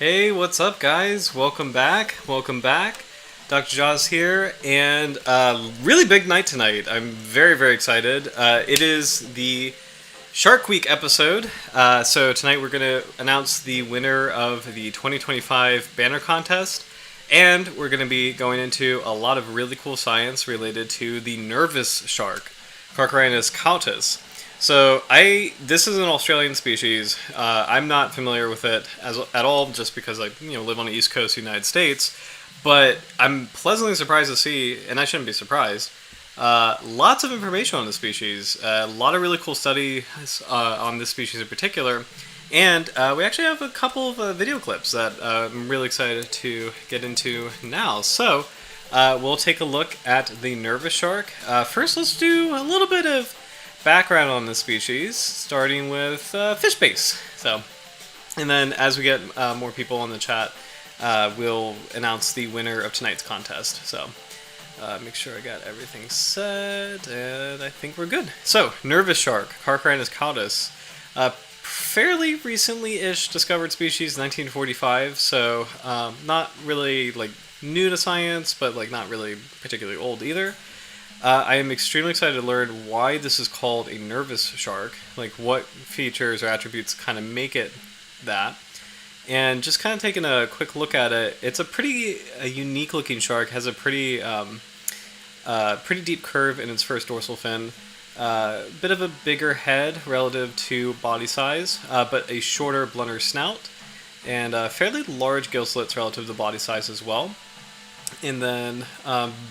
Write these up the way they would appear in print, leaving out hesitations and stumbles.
Hey, what's up, guys? Welcome back. Welcome back. Dr. Jaws here, and really big night tonight. I'm very, very excited. It is the Shark Week episode. So tonight we're going to announce the winner of the 2025 banner contest, and we're going to be going into a lot of really cool science related to the nervous shark, Carcharhinus cautus. So this is an Australian species. I'm not familiar with it at all, just because I live on the east coast of the United States. But I'm pleasantly surprised to see, and I shouldn't be surprised, lots of information on the species. A lot of really cool studies on this species in particular. And we actually have a couple of video clips that I'm really excited to get into now. So we'll take a look at the nervous shark. First, let's do a little bit of background on the species, starting with fish base. And then as we get more people on the chat, we'll announce the winner of tonight's contest. So make sure I got everything set, and I think we're good. So, nervous shark, Carcharhinus cautus, fairly recently-ish discovered species, 1945. So not really new to science, but not really particularly old either. I am extremely excited to learn why this is called a nervous shark, what features or attributes kind of make it that. And just kind of taking a quick look at it, it's a unique looking shark, has a pretty deep curve in its first dorsal fin, bit of a bigger head relative to body size, but a shorter, blunter snout, and fairly large gill slits relative to body size as well. And then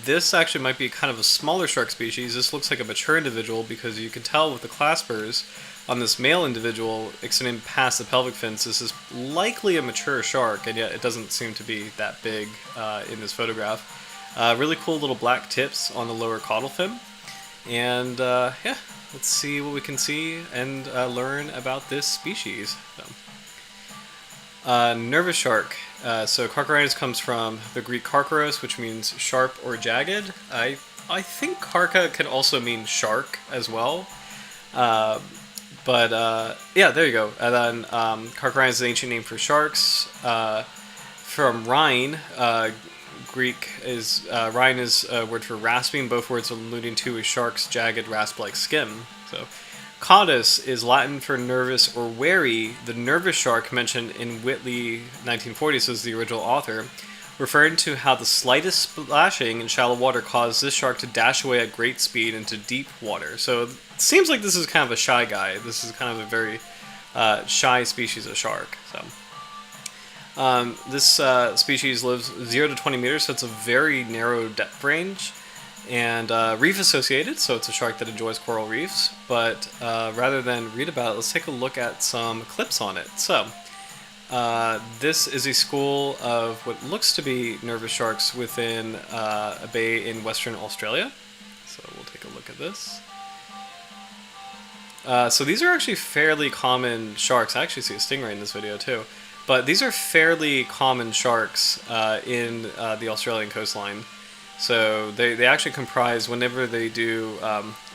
this actually might be kind of a smaller shark species. This looks like a mature individual because you can tell with the claspers on this male individual extending past the pelvic fins. This is likely a mature shark, and yet it doesn't seem to be that big in this photograph. Really cool little black tips on the lower caudal fin. And yeah, let's see what we can see and learn about this species. Nervous shark. So Carcharhinus comes from the Greek karkaros, which means sharp or jagged. I think karka can also mean shark as well. But yeah, there you go. And then Carcharhinus is an ancient name for sharks. From Rhine, Greek is Rhine is a word for rasping. Both words alluding to a shark's jagged rasp-like skin. So cautus is Latin for nervous or wary. The nervous shark mentioned in Whitley 1940s as the original author, referring to how the slightest splashing in shallow water caused this shark to dash away at great speed into deep water. So it seems like this is kind of a shy guy. This is kind of a very shy species of shark. So this species lives 0 to 20 meters, so it's a very narrow depth range. And reef associated, so it's a shark that enjoys coral reefs. But rather than read about it, let's take a look at some clips on it. So this is a school of what looks to be nervous sharks within a bay in Western Australia. So we'll take a look at this. So these are actually fairly common sharks. I actually see a stingray in this video too. But these are fairly common sharks in the Australian coastline. So they actually comprise, whenever they do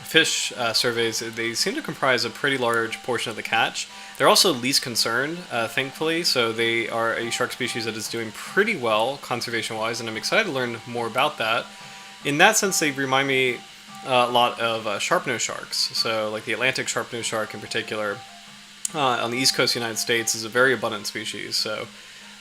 fish surveys, they seem to comprise a pretty large portion of the catch. They're also least concerned, thankfully, so they are a shark species that is doing pretty well conservation-wise, and I'm excited to learn more about that. In that sense, they remind me a lot of sharp-nosed sharks. So like the Atlantic sharp-nosed shark in particular, on the east coast of the United States is a very abundant species. So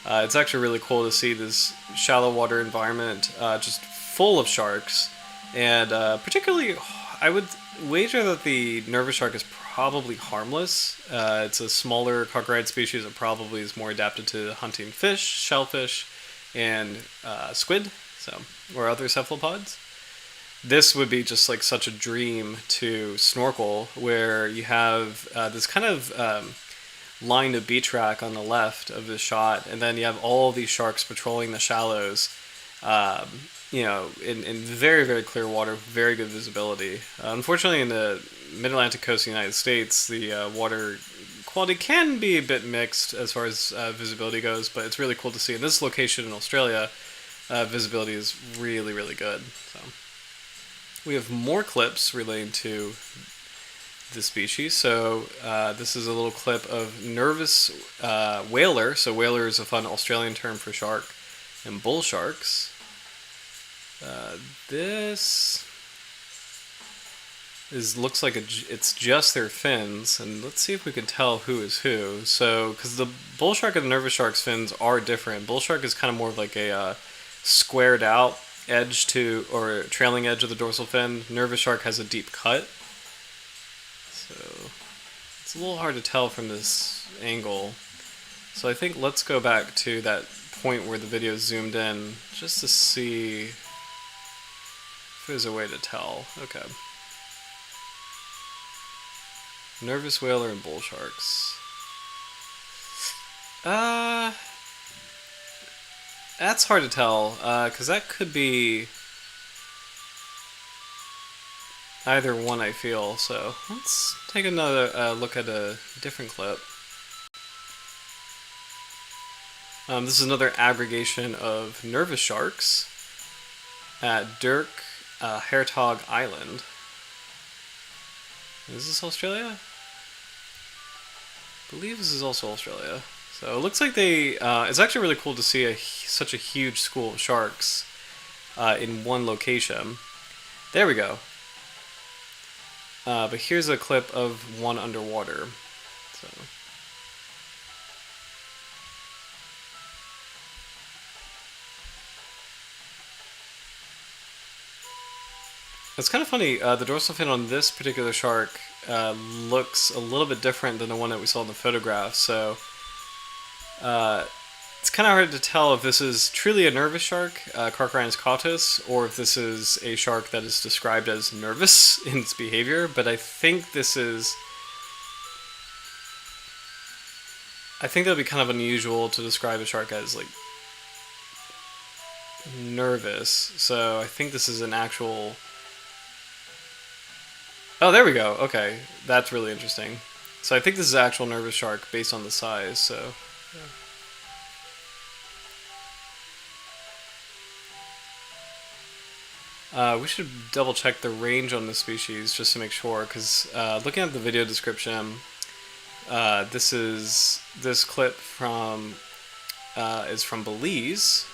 it's actually really cool to see this shallow water environment just full of sharks, and particularly I would wager that the nervous shark is probably harmless. It's a smaller carcharoid species that probably is more adapted to hunting fish, shellfish, and squid, or other cephalopods. This would be just like such a dream to snorkel, where you have this kind of line of beach rack on the left of the shot, and then you have all these sharks patrolling the shallows. In very, very clear water, very good visibility. Unfortunately, in the mid-Atlantic coast of the United States, the water quality can be a bit mixed as far as visibility goes, but it's really cool to see. In this location in Australia, visibility is really, really good. So we have more clips relating to the species. So this is a little clip of nervous whaler. So whaler is a fun Australian term for shark, and bull sharks. This looks like it's just their fins, and let's see if we can tell who is who. So, because the bull shark and the nervous shark's fins are different. Bull shark is kind of more of like a squared out edge to, or trailing edge of the dorsal fin. Nervous shark has a deep cut. So, it's a little hard to tell from this angle. So I think let's go back to that point where the video zoomed in, just to see if there's a way to tell. Okay. Nervous whaler and bull sharks. That's hard to tell, because that could be either one, I feel. So let's take another look at a different clip. This is another aggregation of nervous sharks at Dirk Hertog Island. Is this Australia? I believe this is also Australia. So it looks like they... it's actually really cool to see such a huge school of sharks in one location. There we go. But here's a clip of one underwater. So... It's kind of funny, the dorsal fin on this particular shark looks a little bit different than the one that we saw in the photograph, so it's kind of hard to tell if this is truly a nervous shark, Carcharhinus cautus, or if this is a shark that is described as nervous in its behavior, but I think this is... I think that would be kind of unusual to describe a shark as, like, nervous, so I think this is an actual... Oh, there we go. Okay, that's really interesting. So I think this is an actual nervous shark based on the size, so... Yeah. We should double check the range on this species just to make sure, because looking at the video description, this clip from is from Belize,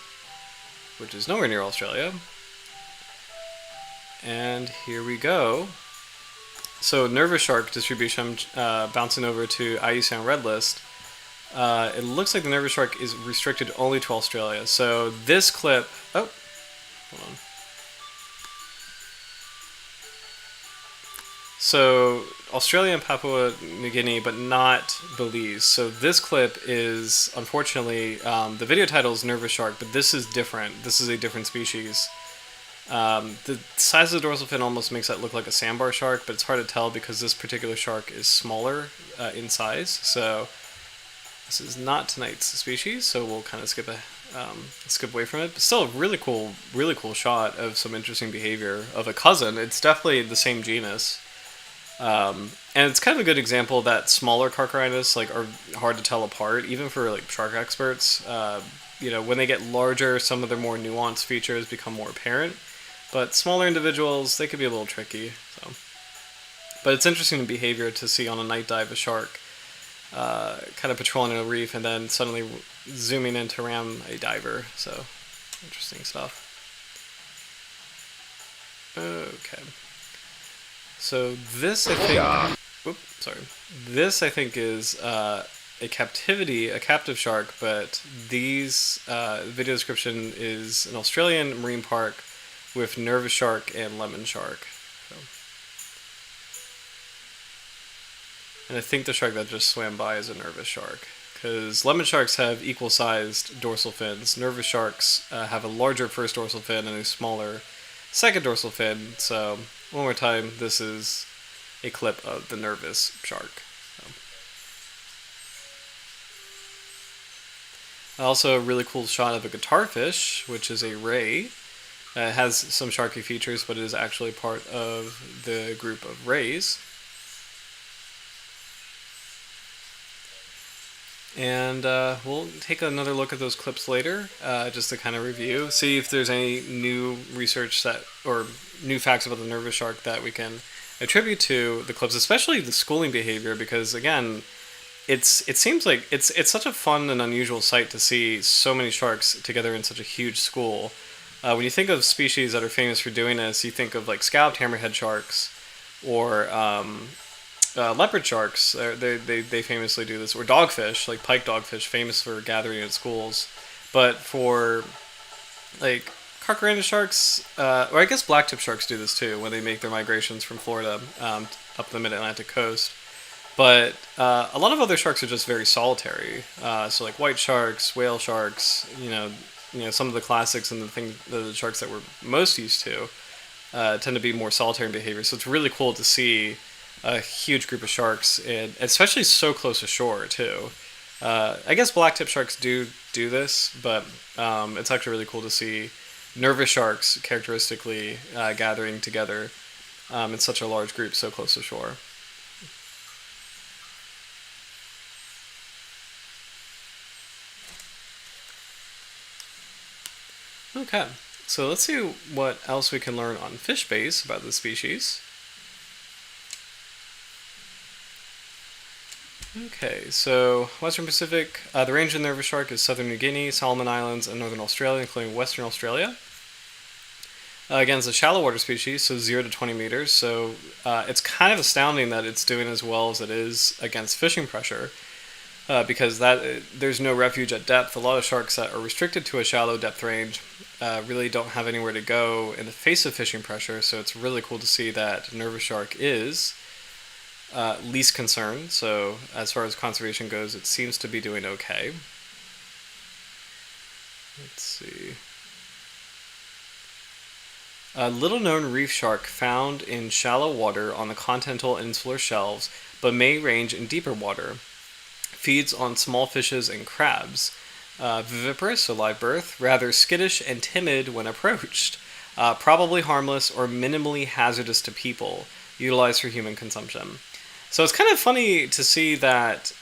which is nowhere near Australia. And here we go. So nervous shark distribution, bouncing over to IUCN Red List. It looks like the nervous shark is restricted only to Australia. So this clip, oh, hold on. So Australia and Papua New Guinea, but not Belize. So this clip is, unfortunately, the video title is nervous shark, but this is different. This is a different species. The size of the dorsal fin almost makes that look like a sandbar shark, but it's hard to tell because this particular shark is smaller in size. So this is not tonight's species, so we'll kind of skip away from it. But still, a really cool shot of some interesting behavior of a cousin. It's definitely the same genus, and it's kind of a good example that smaller Carcharhinus are hard to tell apart, even for like shark experts. When they get larger, some of their more nuanced features become more apparent. But smaller individuals, they could be a little tricky. So. But it's interesting behavior to see on a night dive a shark kind of patrolling a reef and then suddenly zooming in to ram a diver. So, interesting stuff. Okay. So this, I think... This, I think, is a captive shark, but these video description is an Australian marine park with nervous shark and lemon shark. So. And I think the shark that just swam by is a nervous shark, because lemon sharks have equal-sized dorsal fins. Nervous sharks have a larger first dorsal fin and a smaller second dorsal fin. So, one more time, this is a clip of the nervous shark. So. Also, a really cool shot of a guitarfish, which is a ray. It has some sharky features, but it is actually part of the group of rays. And we'll take another look at those clips later, just to kind of review, see if there's any new research or new facts about the nervous shark that we can attribute to the clips, especially the schooling behavior, because again, it seems like it's such a fun and unusual sight to see so many sharks together in such a huge school. When you think of species that are famous for doing this, you think of like scalloped hammerhead sharks or leopard sharks. They famously do this, or dogfish, like pike dogfish, famous for gathering in schools. But for like Carcharhinus sharks, or I guess blacktip sharks do this too when they make their migrations from Florida up the mid-Atlantic coast. But a lot of other sharks are just very solitary. So like white sharks, whale sharks, some of the classics and the sharks that we're most used to tend to be more solitary in behavior. So it's really cool to see a huge group of sharks, and especially so close ashore too. I guess blacktip sharks do this, but it's actually really cool to see nervous sharks characteristically gathering together in such a large group so close to shore. Okay, so let's see what else we can learn on fish base about this species. Okay, so Western Pacific, the range of the nervous shark is southern New Guinea, Solomon Islands, and northern Australia, including Western Australia. Again, it's a shallow water species, so 0 to 20 meters, so it's kind of astounding that it's doing as well as it is against fishing pressure, because there's no refuge at depth. A lot of sharks that are restricted to a shallow depth range really don't have anywhere to go in the face of fishing pressure, so it's really cool to see that nervous shark is least concern. So as far as conservation goes, it seems to be doing okay. Let's see. A little known reef shark found in shallow water on the continental and insular shelves, but may range in deeper water. Feeds on small fishes and crabs. Viviparous, so live birth, rather skittish and timid when approached. Probably harmless or minimally hazardous to people. Utilized for human consumption. So it's kind of funny to see that,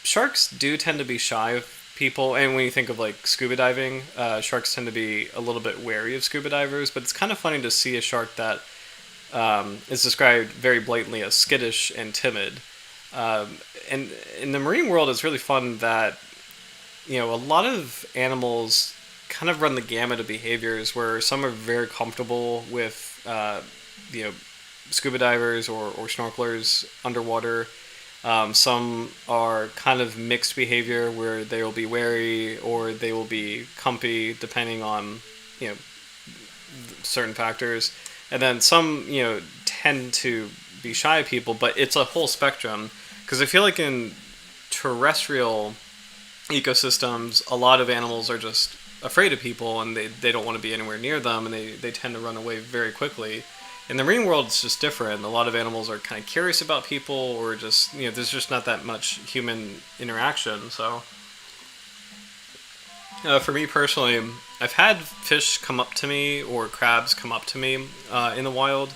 sharks do tend to be shy of people. And when you think of like scuba diving, sharks tend to be a little bit wary of scuba divers. But it's kind of funny to see a shark that is described very blatantly as skittish and timid. And in the marine world, it's really fun that, a lot of animals kind of run the gamut of behaviors where some are very comfortable with, scuba divers or snorkelers underwater. Some are kind of mixed behavior where they will be wary or they will be comfy depending on, certain factors. And then some, tend to be shy people, but it's a whole spectrum. Because I feel like in terrestrial ecosystems, a lot of animals are just afraid of people and they don't want to be anywhere near them, and they tend to run away very quickly. In the marine world, it's just different. A lot of animals are kind of curious about people, or just, there's just not that much human interaction. So, for me personally, I've had fish come up to me or crabs come up to me in the wild.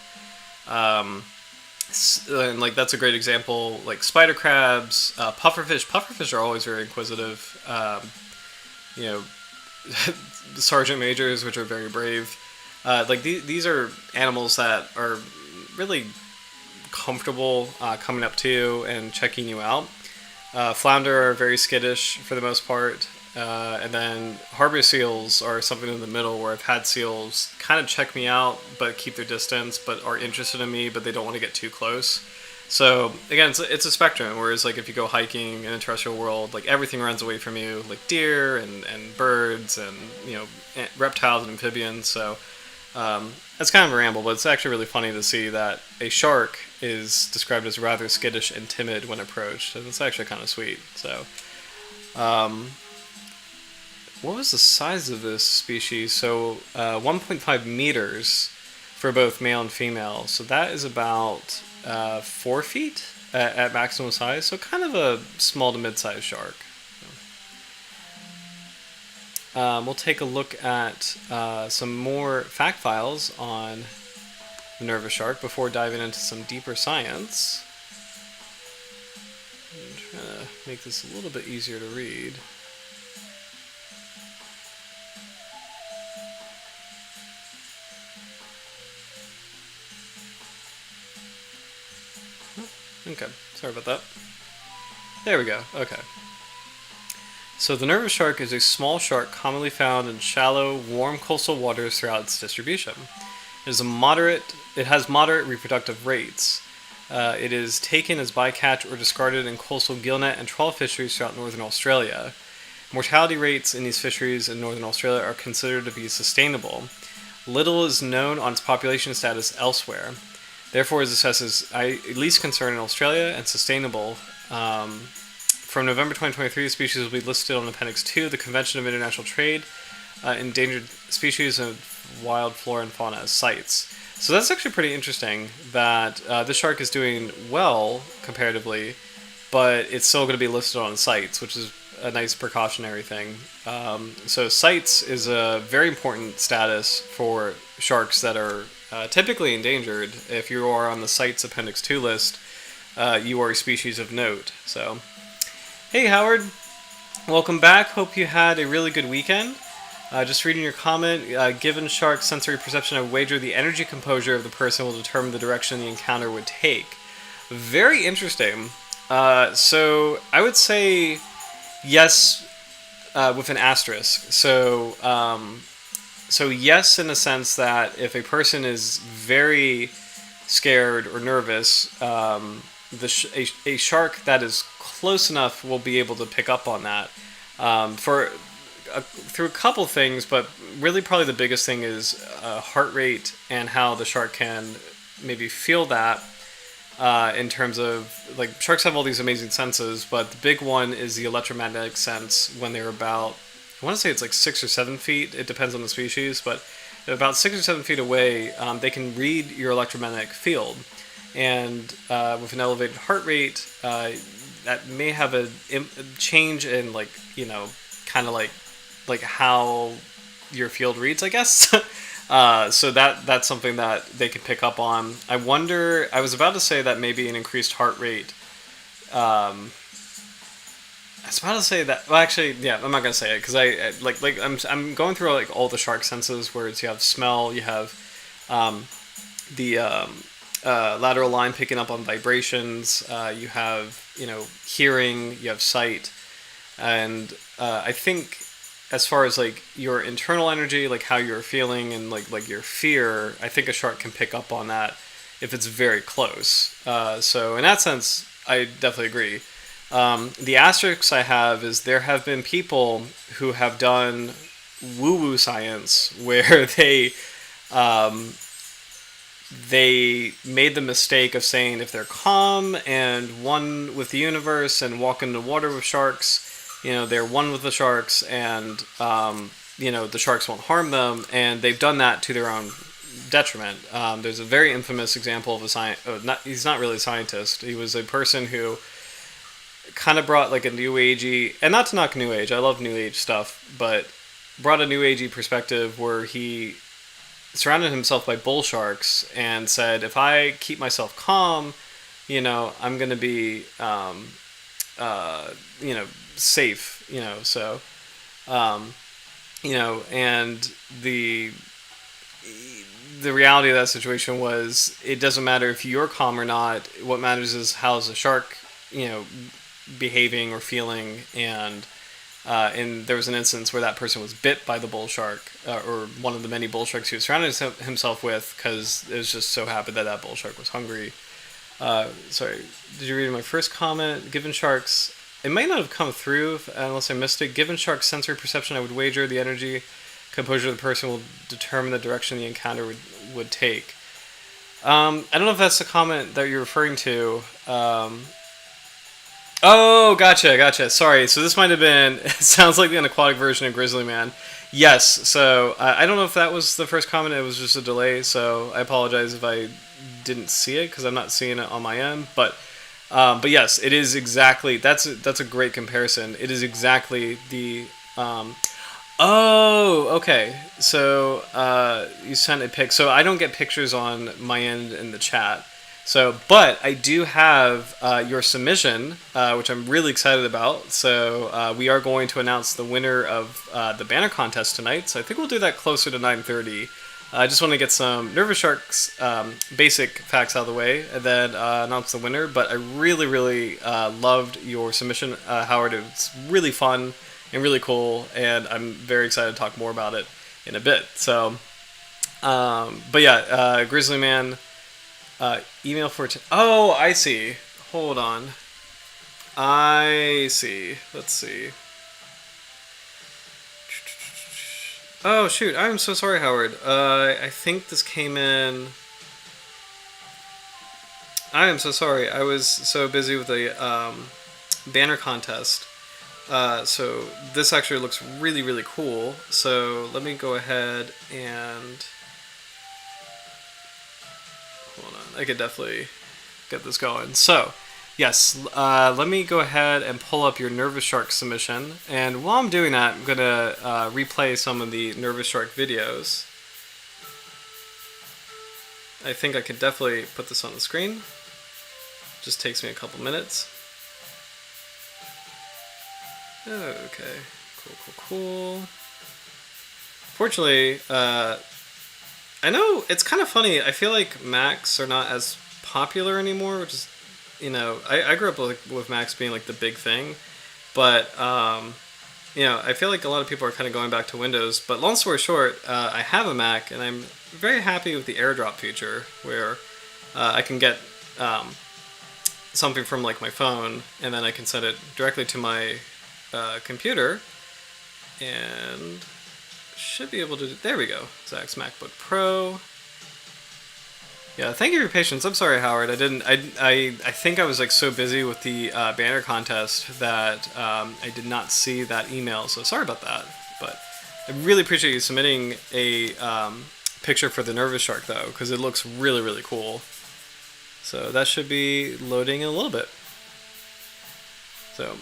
And like that's a great example. Like spider crabs, pufferfish. Pufferfish are always very inquisitive. Sergeant majors, which are very brave. These are animals that are really comfortable coming up to you and checking you out. Flounder are very skittish for the most part. And then harbor seals are something in the middle where I've had seals kind of check me out but keep their distance, but are interested in me, but they don't want to get too close. So again, it's a spectrum, whereas like if you go hiking in a terrestrial world, like everything runs away from you, like deer and birds and reptiles and amphibians. So that's kind of a ramble, but it's actually really funny to see that a shark is described as rather skittish and timid when approached, and it's actually kind of sweet. So what was the size of this species? So 1.5 meters for both male and female. So that is about 4 feet at maximum size. So kind of a small to mid-sized shark. We'll take a look at some more fact files on the nervous shark before diving into some deeper science. I'm trying to make this a little bit easier to read. Sorry about that. There we go. Okay. So the nervous shark is a small shark commonly found in shallow, warm coastal waters throughout its distribution. It has moderate reproductive rates. It is taken as bycatch or discarded in coastal gillnet and trawl fisheries throughout northern Australia. Mortality rates in these fisheries in northern Australia are considered to be sustainable. Little is known on its population status elsewhere. Therefore, it is assessed as at least concern in Australia and sustainable. From November 2023, the species will be listed on Appendix 2 of the Convention of International Trade, Endangered Species of Wild Flora and Fauna as sites. So that's actually pretty interesting that this shark is doing well comparatively, but it's still going to be listed on sites, which is a nice precautionary thing. So sites is a very important status for sharks that are typically endangered. If you are on the CITES Appendix 2 list, you are a species of note. So, hey Howard, welcome back. Hope you had a really good weekend. Just reading your comment, given shark sensory perception, I wager the energy composure of the person will determine the direction the encounter would take. Very interesting. So I would say yes, with an asterisk. So yes, in the sense that if a person is very scared or nervous, a shark that is close enough will be able to pick up on that through a couple things, but really probably the biggest thing is heart rate and how the shark can maybe feel that. In terms of, like, sharks have all these amazing senses, but the big one is the electromagnetic sense when they're about, I want to say it's like 6 or 7 feet, it depends on the species, but about 6 or 7 feet away, they can read your electromagnetic field. And with an elevated heart rate, that may have a change in, like, you know, kind of like how your field reads, I guess. So that's something that they can pick up on. I wonder, I was about to say that maybe an increased heart rate. I was about to say that, well, actually, yeah, I'm not going to say it, because I'm going through like all the shark senses, where it's, you have smell, you have the lateral line picking up on vibrations, you have, you know, hearing, you have sight, and I think as far as like your internal energy, like how you're feeling and like your fear, I think a shark can pick up on that if it's very close. So in that sense, I definitely agree. The asterisks I have is there have been people who have done woo-woo science where they made the mistake of saying if they're calm and one with the universe and walk into water with sharks, you know, they're one with the sharks, and you know, the sharks won't harm them, and they've done that to their own detriment. There's a very infamous example of he's not really a scientist. He was a person who kind of brought like a new agey, and not to knock new age, I love new age stuff, but brought a new agey perspective where he surrounded himself by bull sharks and said, if I keep myself calm, you know, I'm going to be, you know, safe, you know, so, you know, and the reality of that situation was, it doesn't matter if you're calm or not, what matters is how's the shark, you know, behaving or feeling, and there was an instance where that person was bit by the bull shark, or one of the many bull sharks he was surrounding himself with, because it was just so happened that bull shark was hungry. Sorry, did you read my first comment? Given sharks, it might not have come through unless I missed it. Given sharks' sensory perception, I would wager the energy composure of the person will determine the direction the encounter would take. I don't know if that's the comment that you're referring to. Oh, gotcha. Sorry. So this might have been, it sounds like an aquatic version of Grizzly Man. Yes. So I don't know if that was the first comment. It was just a delay. So I apologize if I didn't see it, because I'm not seeing it on my end. But yes, it is exactly, that's a great comparison. It is exactly the, oh, okay. So you sent a pic. So I don't get pictures on my end in the chat. So, but I do have your submission, which I'm really excited about. So we are going to announce the winner of the banner contest tonight. So I think we'll do that closer to 9:30. I just want to get some Nervous Sharks basic facts out of the way and then announce the winner. But I really, really loved your submission, Howard. It's really fun and really cool, and I'm very excited to talk more about it in a bit. So, but yeah, Grizzly Man, email for... oh, I see. Hold on. I see. Let's see. Oh, shoot. I'm so sorry, Howard. I think this came in... I am so sorry. I was so busy with the banner contest. So this actually looks really, really cool. So let me go ahead and... hold on. I could definitely get this going. So... yes, let me go ahead and pull up your Nervous Shark submission. And while I'm doing that, I'm going to replay some of the Nervous Shark videos. I think I could definitely put this on the screen. Just takes me a couple minutes. Okay, cool. Fortunately, I know it's kind of funny. I feel like Macs are not as popular anymore, which is... you know, I grew up with Macs being like the big thing, but you know, I feel like a lot of people are kind of going back to Windows. But long story short, I have a Mac, and I'm very happy with the AirDrop feature, where I can get something from like my phone, and then I can send it directly to my computer, and should be able to. There we go, Zach's MacBook Pro. Yeah, thank you for your patience. I'm sorry, Howard. I think I was like so busy with the banner contest that I did not see that email. So sorry about that. But I really appreciate you submitting a picture for the Nervous Shark, though, because it looks really, really cool. So that should be loading in a little bit. So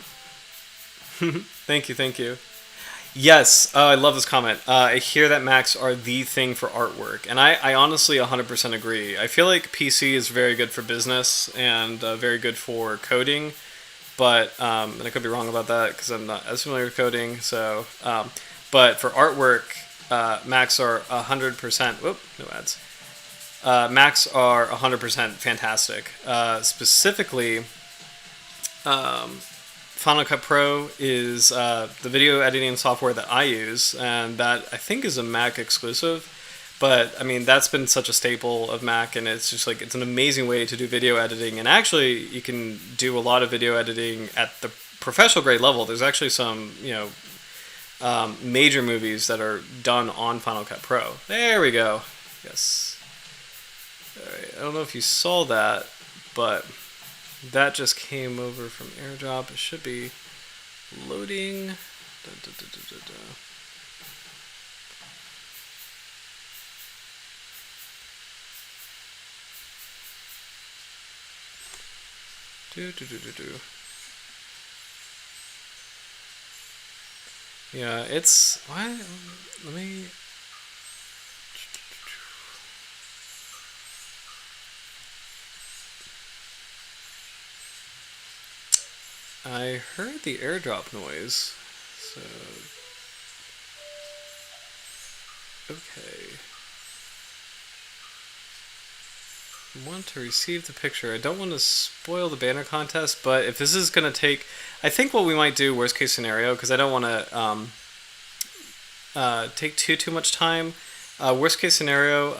thank you. Yes, I love this comment. I hear that Macs are the thing for artwork, and I honestly 100% agree. I feel like PC is very good for business and very good for coding, but and I could be wrong about that because I'm not as familiar with coding. So, but for artwork, Macs are 100%. Whoop, no ads. Macs are 100% fantastic. Specifically. Final Cut Pro is the video editing software that I use, and that I think is a Mac exclusive. But I mean, that's been such a staple of Mac, and it's just like it's an amazing way to do video editing. And actually, you can do a lot of video editing at the professional grade level. There's actually some, you know, major movies that are done on Final Cut Pro. There we go. Yes. All right. I don't know if you saw that, but that just came over from AirDrop. It should be loading. Yeah, it's... why? Let me... I heard the AirDrop noise, so... okay. I want to receive the picture. I don't want to spoil the banner contest, but if this is going to take... I think what we might do, worst case scenario, because I don't want to take too much time. Worst case scenario,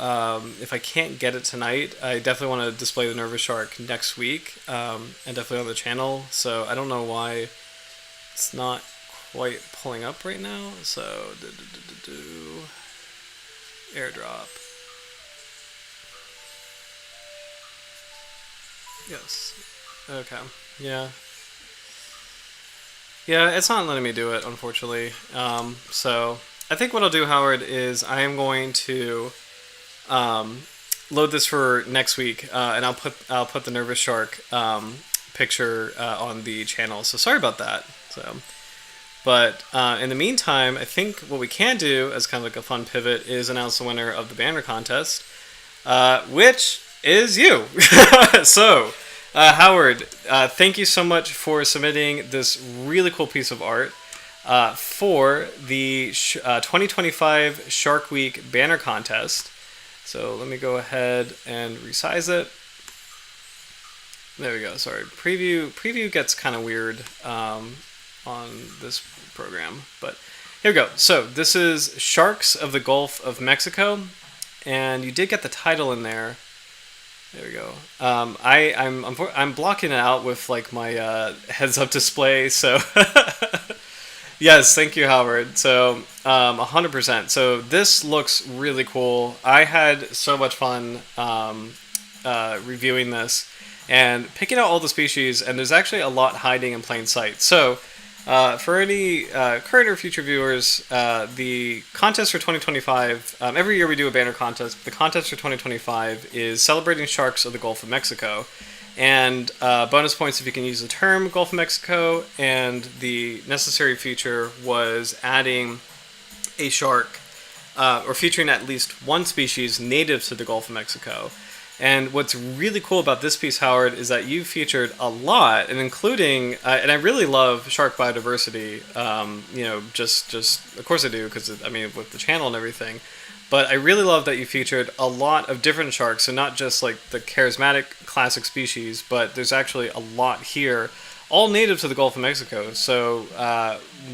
if I can't get it tonight, I definitely want to display the Nervous Shark next week, and definitely on the channel. So I don't know why it's not quite pulling up right now. So AirDrop. Yes. Okay. Yeah. Yeah, it's not letting me do it, unfortunately. So I think what I'll do, Howard, is I am going to load this for next week, and I'll put the Nervous Shark picture on the channel. So sorry about that. So, but in the meantime, I think what we can do as kind of like a fun pivot is announce the winner of the banner contest, which is you. So, Howard, thank you so much for submitting this really cool piece of art for the 2025 Shark Week banner contest. So let me go ahead and resize it. There we go. Sorry, preview gets kind of weird on this program, but here we go. So this is Sharks of the Gulf of Mexico, and you did get the title in there. There we go. I'm blocking it out with like my heads-up display. So yes, thank you, Howard. So 100%. So this looks really cool. I had so much fun reviewing this and picking out all the species, and there's actually a lot hiding in plain sight. So for any current or future viewers, the contest for 2025, every year we do a banner contest. The contest for 2025 is celebrating sharks of the Gulf of Mexico. And bonus points if you can use the term Gulf of Mexico, and the necessary feature was adding a shark, or featuring at least one species native to the Gulf of Mexico. And what's really cool about this piece, Howard, is that you featured a lot, and including, and I really love shark biodiversity. Just of course I do, because I mean with the channel and everything. But I really love that you featured a lot of different sharks, so not just like the charismatic classic species, but there's actually a lot here, all native to the Gulf of Mexico. So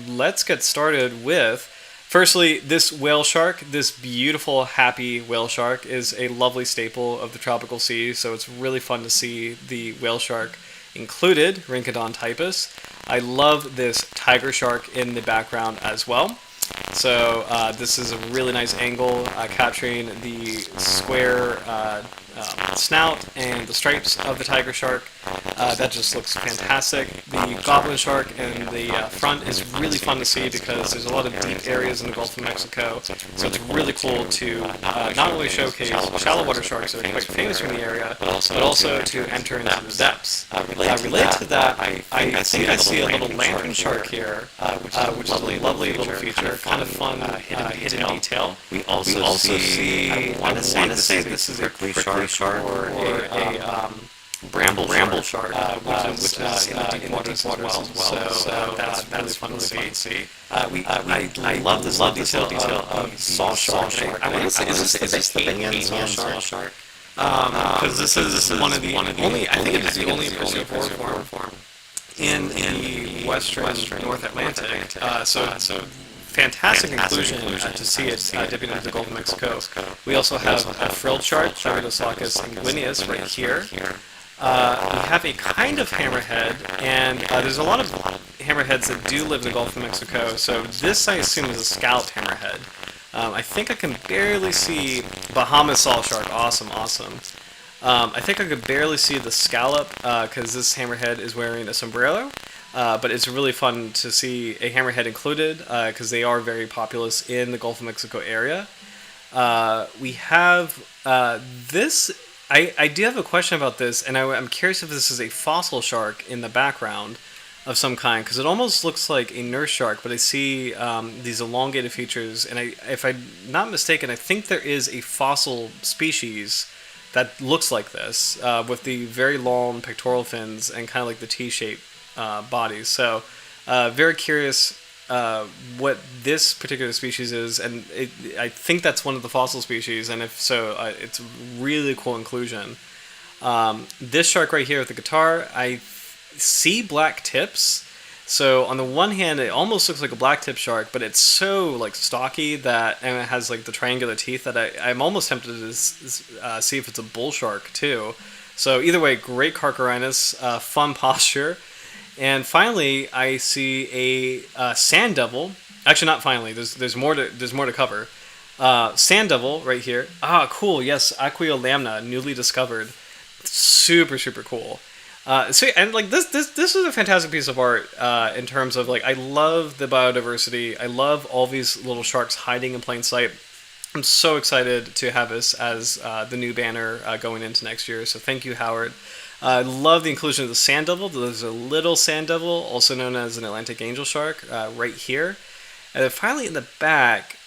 let's get started with. Firstly, this whale shark, this beautiful, happy whale shark, is a lovely staple of the tropical sea, so it's really fun to see the whale shark included, Rhynchodon typus. I love this tiger shark in the background as well. So this is a really nice angle, capturing the square snout and the stripes of the tiger shark. That just looks fantastic. The goblin shark in the front is really fun to see because there's a lot of deep areas in the Gulf of Mexico. So it's really cool to not only showcase shallow water sharks that are quite famous from the area, but also to enter into the depths. Related to that, I think I see a little lantern shark here, which is a lovely little feature, kind of fun hidden detail. We also see, I want to say this is a prickly shark or a bramble shark, which is in the deep waters as well. So that's really fun to see. I love this detail of saw shark. I want to say, is this the Banyan saw shark? Because this is one of the only, I think it is the only piscivorous form in the western North Atlantic. So fantastic inclusion to see it dipping into the Gulf of Mexico. We also have a frilled shark, Charginosaurus sanguineus, right here. We have a kind of hammerhead, and there's a lot of hammerheads that do live in the Gulf of Mexico, so this I assume is a scalloped hammerhead. I think I can barely see Bahamas saw shark, awesome. I think I could barely see the scallop, because this hammerhead is wearing a sombrero. But it's really fun to see a hammerhead included, because they are very populous in the Gulf of Mexico area. We have this. I do have a question about this, and I'm curious if this is a fossil shark in the background of some kind, because it almost looks like a nurse shark, but I see these elongated features, and if I'm not mistaken, I think there is a fossil species that looks like this, with the very long pectoral fins and kind of like the T-shaped bodies. So very curious what this particular species is, and I think that's one of the fossil species, and if so, it's a really cool inclusion. This shark right here with the guitar, I see black tips. So on the one hand, it almost looks like a black tip shark, but it's so like stocky that, and it has like the triangular teeth that I'm almost tempted to see if it's a bull shark too. So either way, great Carcharhinus, fun posture. And finally, I see a sand devil. Actually, not finally. There's more to cover. Sand devil right here. Ah, cool. Yes, Aquiolamna, newly discovered. Super cool. So and like this is a fantastic piece of art in terms of like I love the biodiversity. I love all these little sharks hiding in plain sight. I'm so excited to have this as the new banner going into next year. So thank you, Howard. I love the inclusion of the sand devil. There's a little sand devil, also known as an Atlantic angel shark, right here. And then finally in the back,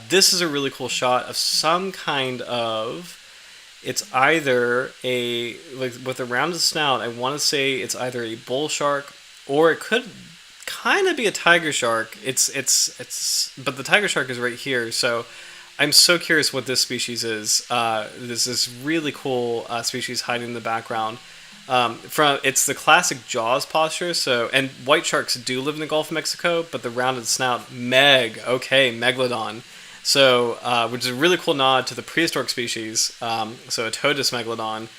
this is a really cool shot of some kind of, it's either a, like with a rounded snout, I want to say it's either a bull shark or it could kind of be a tiger shark. But the tiger shark is right here. So I'm so curious what this species is. This is really cool species hiding in the background. It's the classic Jaws posture. So, and white sharks do live in the Gulf of Mexico, but the rounded snout, megalodon. So, which is a really cool nod to the prehistoric species. So, a Todus megalodon,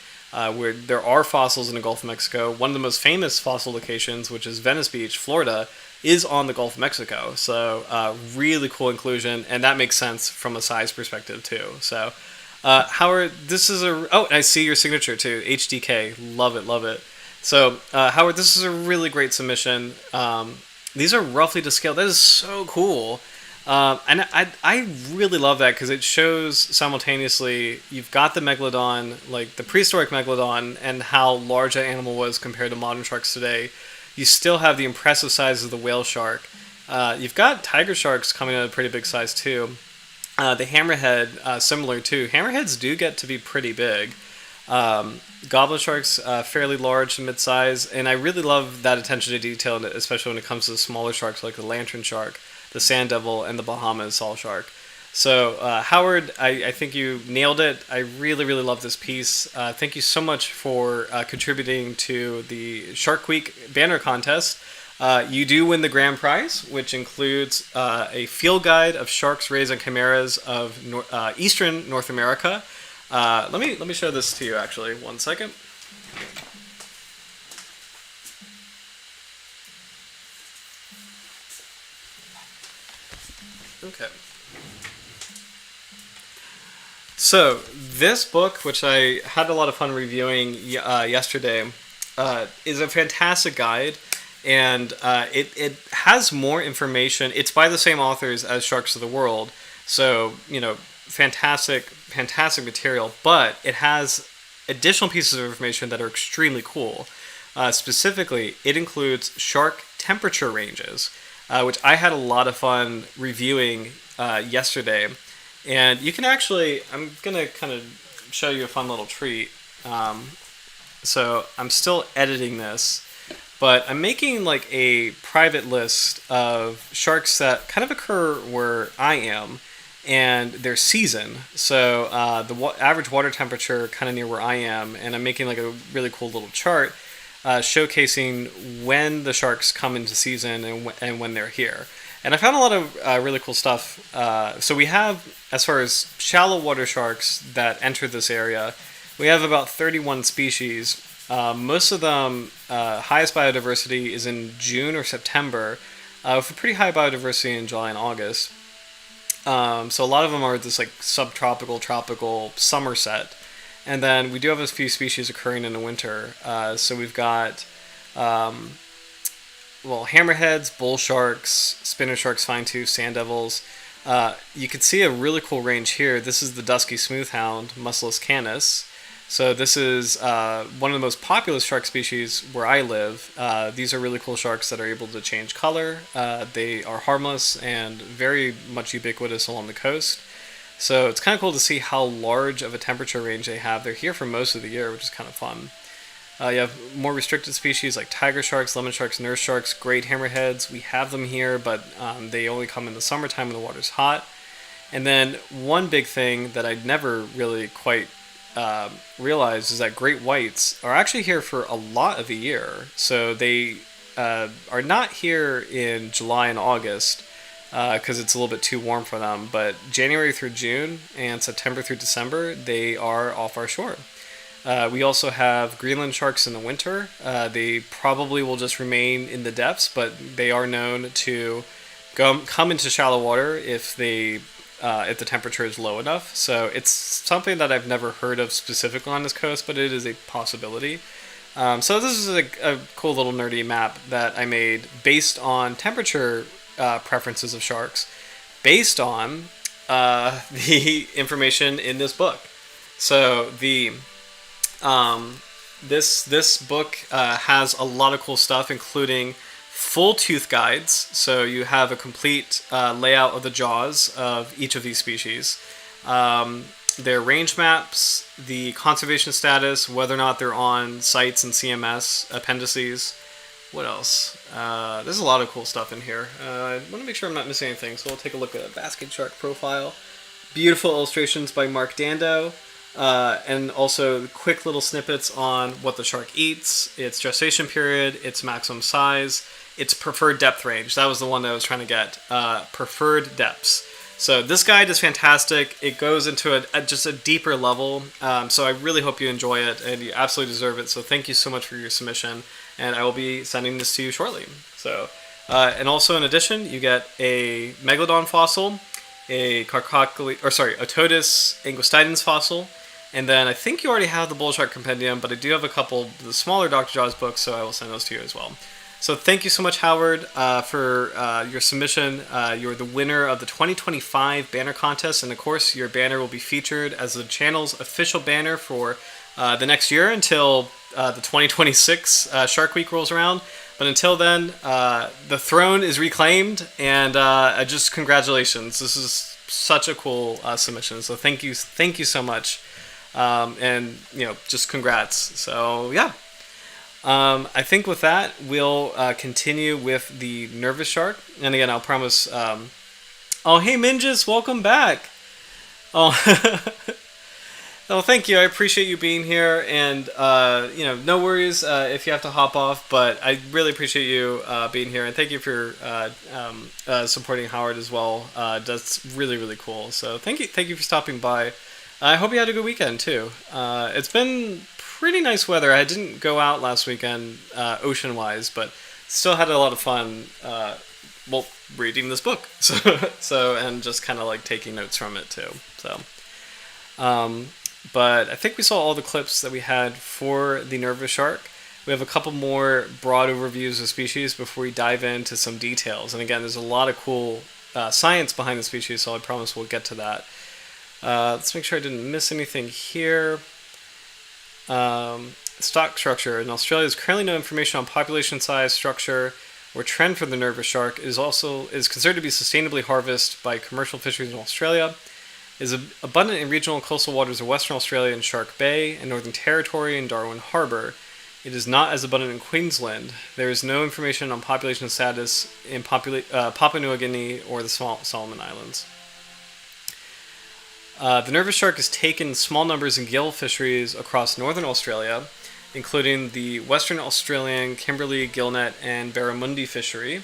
where there are fossils in the Gulf of Mexico. One of the most famous fossil locations, which is Venice Beach, Florida, is on the Gulf of Mexico. So, really cool inclusion, and that makes sense from a size perspective too. So, Howard, this is I see your signature too, HDK. Love it, love it. So, Howard, this is a really great submission. These are roughly to scale. That is so cool. And I really love that because it shows simultaneously you've got the megalodon, like the prehistoric megalodon, and how large that animal was compared to modern sharks today. You still have the impressive size of the whale shark. You've got tiger sharks coming at a pretty big size too. The hammerhead, similar too. Hammerheads do get to be pretty big. Goblet sharks, fairly large and mid-size, and I really love that attention to detail, especially when it comes to smaller sharks like the lantern shark, the sand devil, and the Bahamas saw shark. So, Howard, I think you nailed it. I really, really love this piece. Thank you so much for contributing to the Shark Week banner contest. You do win the grand prize, which includes a field guide of sharks, rays, and chimeras of eastern North America. Let me show this to you, actually. 1 second. Okay. So this book, which I had a lot of fun reviewing yesterday, is a fantastic guide, and it has more information. It's by the same authors as Sharks of the World, so fantastic material. But it has additional pieces of information that are extremely cool. Specifically, it includes shark temperature ranges, which I had a lot of fun reviewing yesterday. And you can actually, I'm going to kind of show you a fun little treat. So I'm still editing this, but I'm making like a private list of sharks that kind of occur where I am and their season. So the average water temperature kind of near where I am, and I'm making like a really cool little chart showcasing when the sharks come into season and when they're here. And I found a lot of really cool stuff. So we have, as far as shallow water sharks that enter this area, we have about 31 species. Most of them, highest biodiversity is in June or September, with a pretty high biodiversity in July and August. So a lot of them are this like subtropical, tropical summer set. And then we do have a few species occurring in the winter. So we've got hammerheads, bull sharks, spinner sharks, fine-tooth, sand devils. You can see a really cool range here. This is the dusky smoothhound, Musculus canis. So this is one of the most popular shark species where I live. These are really cool sharks that are able to change color. They are harmless and very much ubiquitous along the coast. So it's kind of cool to see how large of a temperature range they have. They're here for most of the year, which is kind of fun. You have more restricted species like tiger sharks, lemon sharks, nurse sharks, great hammerheads. We have them here, but they only come in the summertime when the water's hot. And then one big thing that I'd never really quite realized is that great whites are actually here for a lot of the year. So they are not here in July and August because it's a little bit too warm for them. But January through June and September through December, they are off our shore. We also have Greenland sharks in the winter. They probably will just remain in the depths, but they are known to come into shallow water if the temperature is low enough. So it's something that I've never heard of specifically on this coast, but it is a possibility. So this is a cool little nerdy map that I made based on temperature preferences of sharks, based on the information in this book. So this book has a lot of cool stuff, including full tooth guides. So you have a complete layout of the jaws of each of these species. Their range maps, the conservation status, whether or not they're on sites and CMS, appendices. What else? There's a lot of cool stuff in here. I want to make sure I'm not missing anything, so we'll take a look at a basket shark profile. Beautiful illustrations by Mark Dando, and also quick little snippets on what the shark eats, its gestation period, its maximum size, its preferred depth range. That was the one that I was trying to get. Preferred depths. So this guide is fantastic. It goes into just a deeper level. So I really hope you enjoy it, and you absolutely deserve it. So thank you so much for your submission, and I will be sending this to you shortly. So, and also in addition, you get a megalodon fossil, a Ototus angustiden's fossil, and then I think you already have the bull shark compendium, but I do have a couple of the smaller Dr. Jaws books, so I will send those to you as well. So thank you so much, Howard, for your submission. You're the winner of the 2025 banner contest, and of course, your banner will be featured as the channel's official banner for the next year until the 2026 Shark Week rolls around. But until then, the throne is reclaimed, and just congratulations. This is such a cool submission. So thank you so much, and just congrats. So yeah. I think with that, we'll continue with the nervous shark. And again, I'll promise. Oh, hey, Mingus, welcome back. Oh, oh, thank you. I appreciate you being here. And, no worries if you have to hop off. But I really appreciate you being here. And thank you for supporting Howard as well. That's really, really cool. So thank you for stopping by. I hope you had a good weekend, too. It's been pretty nice weather. I didn't go out last weekend ocean-wise, but still had a lot of fun reading this book. So and just kind of like taking notes from it too. So but I think we saw all the clips that we had for the nervous shark. We have a couple more broad overviews of species before we dive into some details. And again, there's a lot of cool science behind the species, so I promise we'll get to that. Let's make sure I didn't miss anything here. Stock structure. In Australia, there's currently no information on population size, structure, or trend for the nervous shark. Is considered to be sustainably harvested by commercial fisheries in Australia. Is abundant in regional and coastal waters of Western Australia and Shark Bay and Northern Territory and Darwin Harbour. It is not as abundant in Queensland. There is no information on population status in Papua New Guinea or the Solomon Islands. The nervous shark is taken in small numbers in gill fisheries across northern Australia, including the Western Australian Kimberley gillnet and barramundi fishery,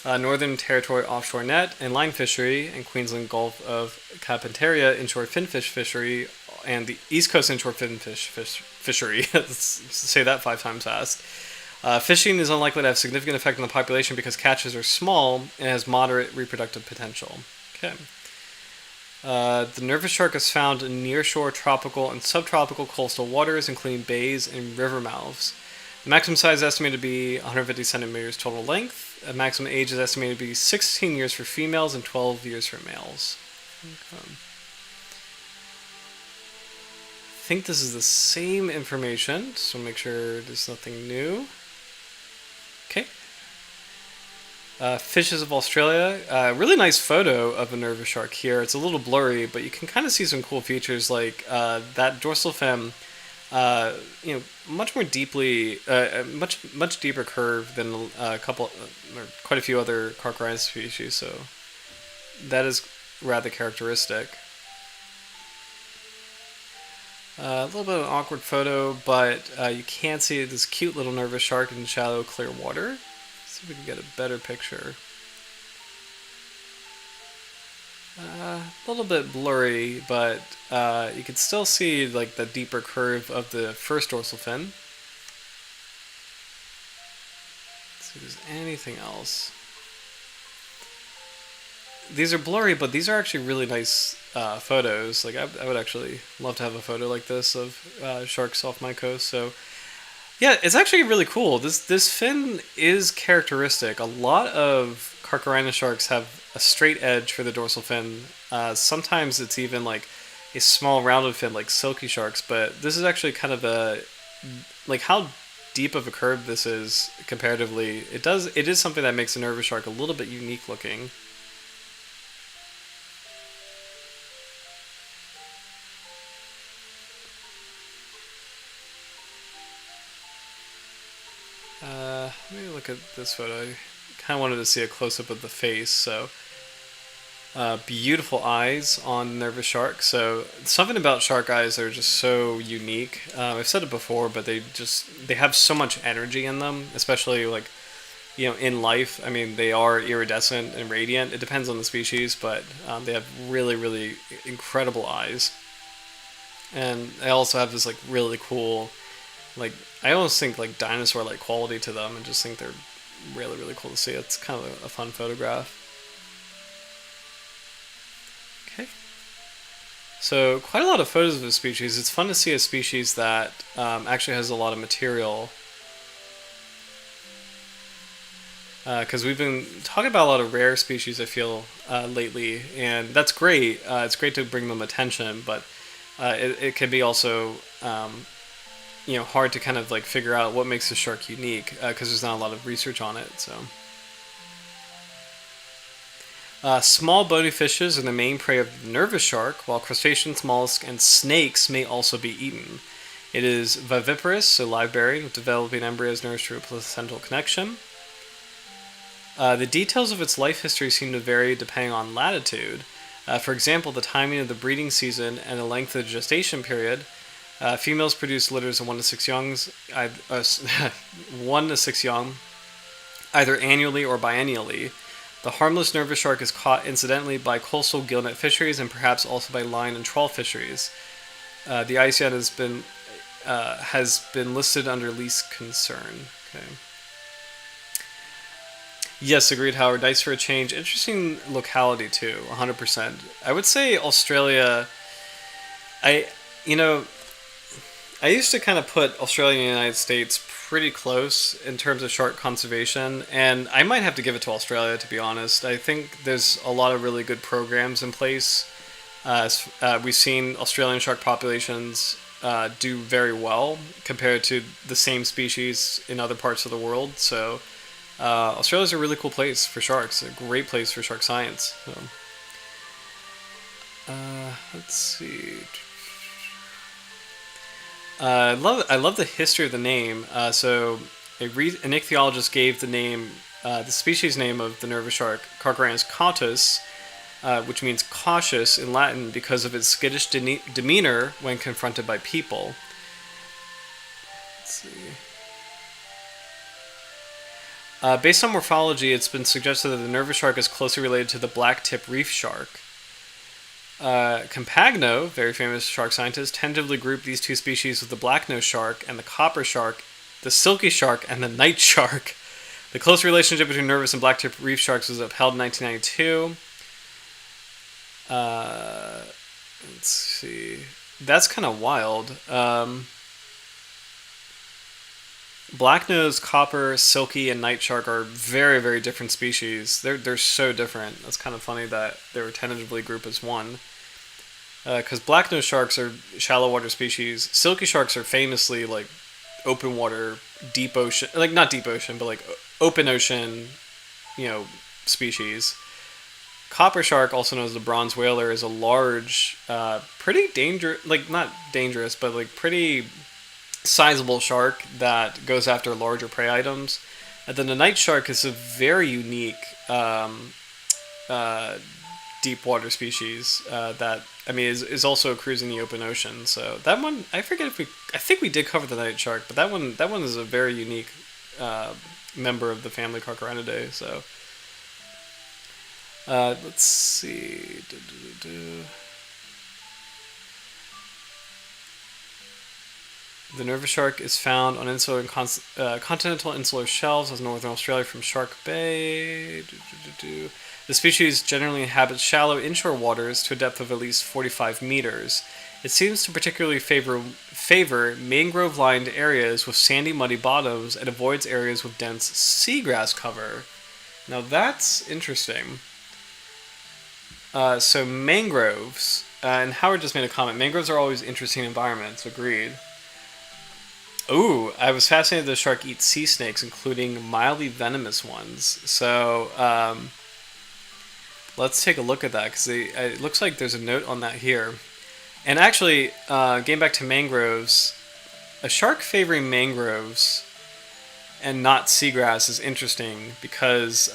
Northern Territory offshore net and line fishery, and Queensland Gulf of Carpentaria inshore finfish fishery, and the East Coast inshore finfish fishery. Say that 5 times fast. Fishing is unlikely to have significant effect on the population because catches are small and has moderate reproductive potential. Okay. The nervous shark is found in nearshore tropical and subtropical coastal waters, including bays and river mouths. The maximum size is estimated to be 150 centimeters total length. The maximum age is estimated to be 16 years for females and 12 years for males. Okay. I think this is the same information, so make sure there's nothing new. Okay. Fishes of Australia. Really nice photo of a nervous shark here. It's a little blurry, but you can kind of see some cool features like that dorsal fin. Much more deeply, much deeper curve than quite a few other Carcharhinus species. So that is rather characteristic. A little bit of an awkward photo, but you can see this cute little nervous shark in shallow, clear water. See if we can get a better picture. A little bit blurry, but you can still see like the deeper curve of the first dorsal fin. Let's see if there's anything else. These are blurry, but these are actually really nice photos. Like I would actually love to have a photo like this of sharks off my coast. So yeah, it's actually really cool. This fin is characteristic. A lot of Carcharhinus sharks have a straight edge for the dorsal fin. Sometimes it's even like a small rounded fin like silky sharks, but this is actually kind of like how deep of a curve this is comparatively. It is something that makes a nervous shark a little bit unique looking. Let me look at this photo. I kind of wanted to see a close-up of the face, so Beautiful eyes on nervous shark. So something about shark eyes that are just so unique. I've said it before, but they have so much energy in them, especially like in life. I mean, they are iridescent and radiant. It depends on the species, but they have really, really incredible eyes. And they also have this like really cool, like I almost think like dinosaur-like quality to them, and just think they're really, really cool to see. It's kind of a fun photograph. Okay. So quite a lot of photos of the species. It's fun to see a species that actually has a lot of material. Because we've been talking about a lot of rare species, I feel, lately, and that's great. It's great to bring them attention, but it can be also, hard to kind of like figure out what makes a shark unique because there's not a lot of research on it. So, small bony fishes are the main prey of the nervous shark, while crustaceans, mollusks, and snakes may also be eaten. It is viviparous, so live-bearing, with developing embryos nourished through a placental connection. The details of its life history seem to vary depending on latitude. For example, the timing of the breeding season and the length of the gestation period. Females produce litters of 1 to 6 1 to 6 young, either annually or biennially. The harmless nervous shark is caught incidentally by coastal gillnet fisheries and perhaps also by line and trawl fisheries. The IUCN has been listed under least concern. Okay. Yes, agreed, Howard. Nice for a change. Interesting locality too. 100%. I would say Australia. I you know I used to kind of put Australia and the United States pretty close in terms of shark conservation, and I might have to give it to Australia, to be honest. I think there's a lot of really good programs in place. We've seen Australian shark populations do very well compared to the same species in other parts of the world. So Australia's a really cool place for sharks, a great place for shark science. So, let's see. I love the history of the name. So, an ichthyologist gave the species name of the nervous shark, Carcharhinus cautus, which means cautious in Latin because of its skittish demeanor when confronted by people. Let's see. Based on morphology, it's been suggested that the nervous shark is closely related to the black-tip reef shark. Campagno, very famous shark scientist, tentatively grouped these two species with the black-nosed shark and the copper shark, the silky shark, and the night shark. The close relationship between nervous and black-tip reef sharks was upheld in 1992. Let's see. That's kind of wild. Black-nosed, copper, silky, and night shark are very, very different species. They're so different. That's kind of funny that they were tentatively grouped as one. Because black-nosed sharks are shallow water species. Silky sharks are famously like open water, deep ocean, like not deep ocean, but like open ocean, species. Copper shark, also known as the bronze whaler, is a large, pretty dangerous, like not dangerous, but like pretty sizable shark that goes after larger prey items. And then the night shark is a very unique deep water species that is also cruising the open ocean. So that one, I think we did cover the night shark, but that one is a very unique member of the family Carcharhinidae. So let's see. The nervous shark is found on insular and continental insular shelves of northern Australia from Shark Bay. The species generally inhabits shallow inshore waters to a depth of at least 45 meters. It seems to particularly favor mangrove-lined areas with sandy, muddy bottoms and avoids areas with dense seagrass cover. Now that's interesting. So mangroves, and Howard just made a comment, mangroves are always interesting environments, agreed. Ooh, I was fascinated the shark eats sea snakes, including mildly venomous ones. So, let's take a look at that, because it looks like there's a note on that here. And actually, getting back to mangroves, a shark favoring mangroves and not seagrass is interesting, because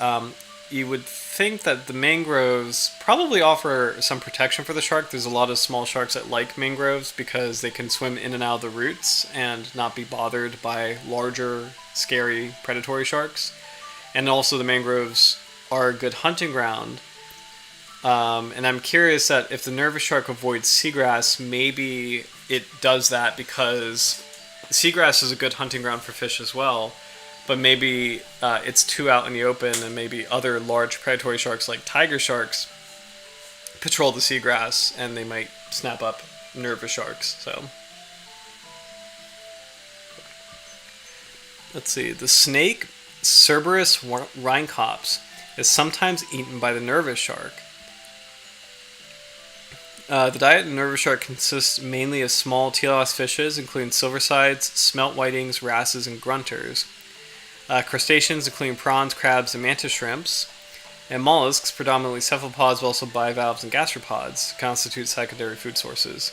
you would think that the mangroves probably offer some protection for the shark. There's a lot of small sharks that like mangroves because they can swim in and out of the roots and not be bothered by larger, scary, predatory sharks. And also the mangroves are a good hunting ground. And I'm curious that if the nervous shark avoids seagrass, maybe it does that because seagrass is a good hunting ground for fish as well. But maybe it's too out in the open, and maybe other large predatory sharks like tiger sharks patrol the seagrass, and they might snap up nervous sharks. So let's see. The snake Cerberus rhynchops is sometimes eaten by the nervous shark. The diet of the nervous shark consists mainly of small telos fishes, including silversides, smelt whitings, wrasses, and grunters. Crustaceans, including prawns, crabs, and mantis shrimps. And mollusks, predominantly cephalopods, but also bivalves and gastropods, constitute secondary food sources.